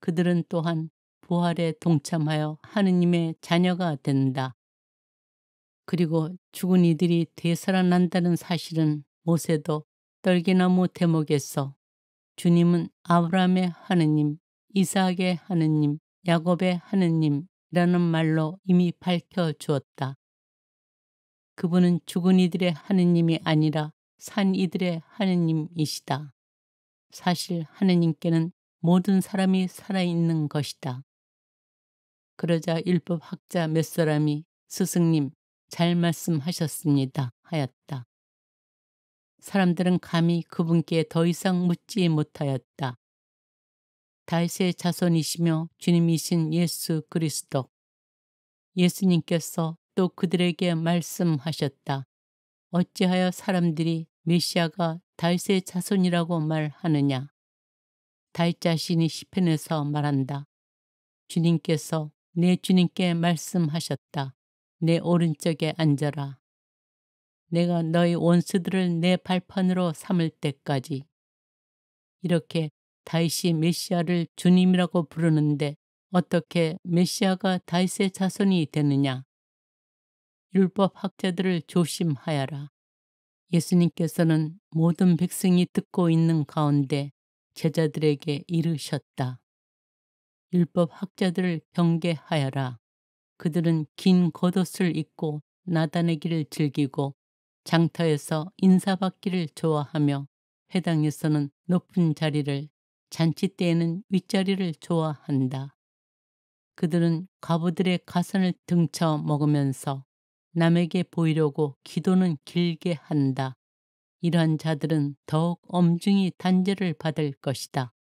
그들은 또한 부활에 동참하여 하느님의 자녀가 된다. 그리고 죽은 이들이 되살아난다는 사실은 모세도 떨기나무 대목에서 주님은 아브라함의 하느님, 이삭의 하느님, 야곱의 하느님이라는 말로 이미 밝혀주었다. 그분은 죽은 이들의 하느님이 아니라 산 이들의 하느님이시다. 사실 하느님께는 모든 사람이 살아있는 것이다. 그러자 율법학자 몇 사람이 스승님 잘 말씀하셨습니다 하였다. 사람들은 감히 그분께 더 이상 묻지 못하였다. 다윗의 자손이시며 주님이신 예수 그리스도. 예수님께서 또 그들에게 말씀하셨다. 어찌하여 사람들이 메시아가 다윗의 자손이라고 말하느냐. 다윗 자신이 시편에서 말한다. 주님께서 내 주님께 말씀하셨다. 내 오른쪽에 앉아라. 내가 너희 원수들을 내 발판으로 삼을 때까지. 이렇게 다윗이 메시아를 주님이라고 부르는데 어떻게 메시아가 다윗의 자손이 되느냐. 율법학자들을 조심하여라. 예수님께서는 모든 백성이 듣고 있는 가운데 제자들에게 이르셨다. 율법학자들을 경계하여라. 그들은 긴 겉옷을 입고 나다내기를 즐기고 장터에서 인사받기를 좋아하며 회당에서는 높은 자리를, 잔치 때에는 윗자리를 좋아한다. 그들은 과부들의 가산을 등쳐 먹으면서 남에게 보이려고 기도는 길게 한다. 이러한 자들은 더욱 엄중히 단죄를 받을 것이다.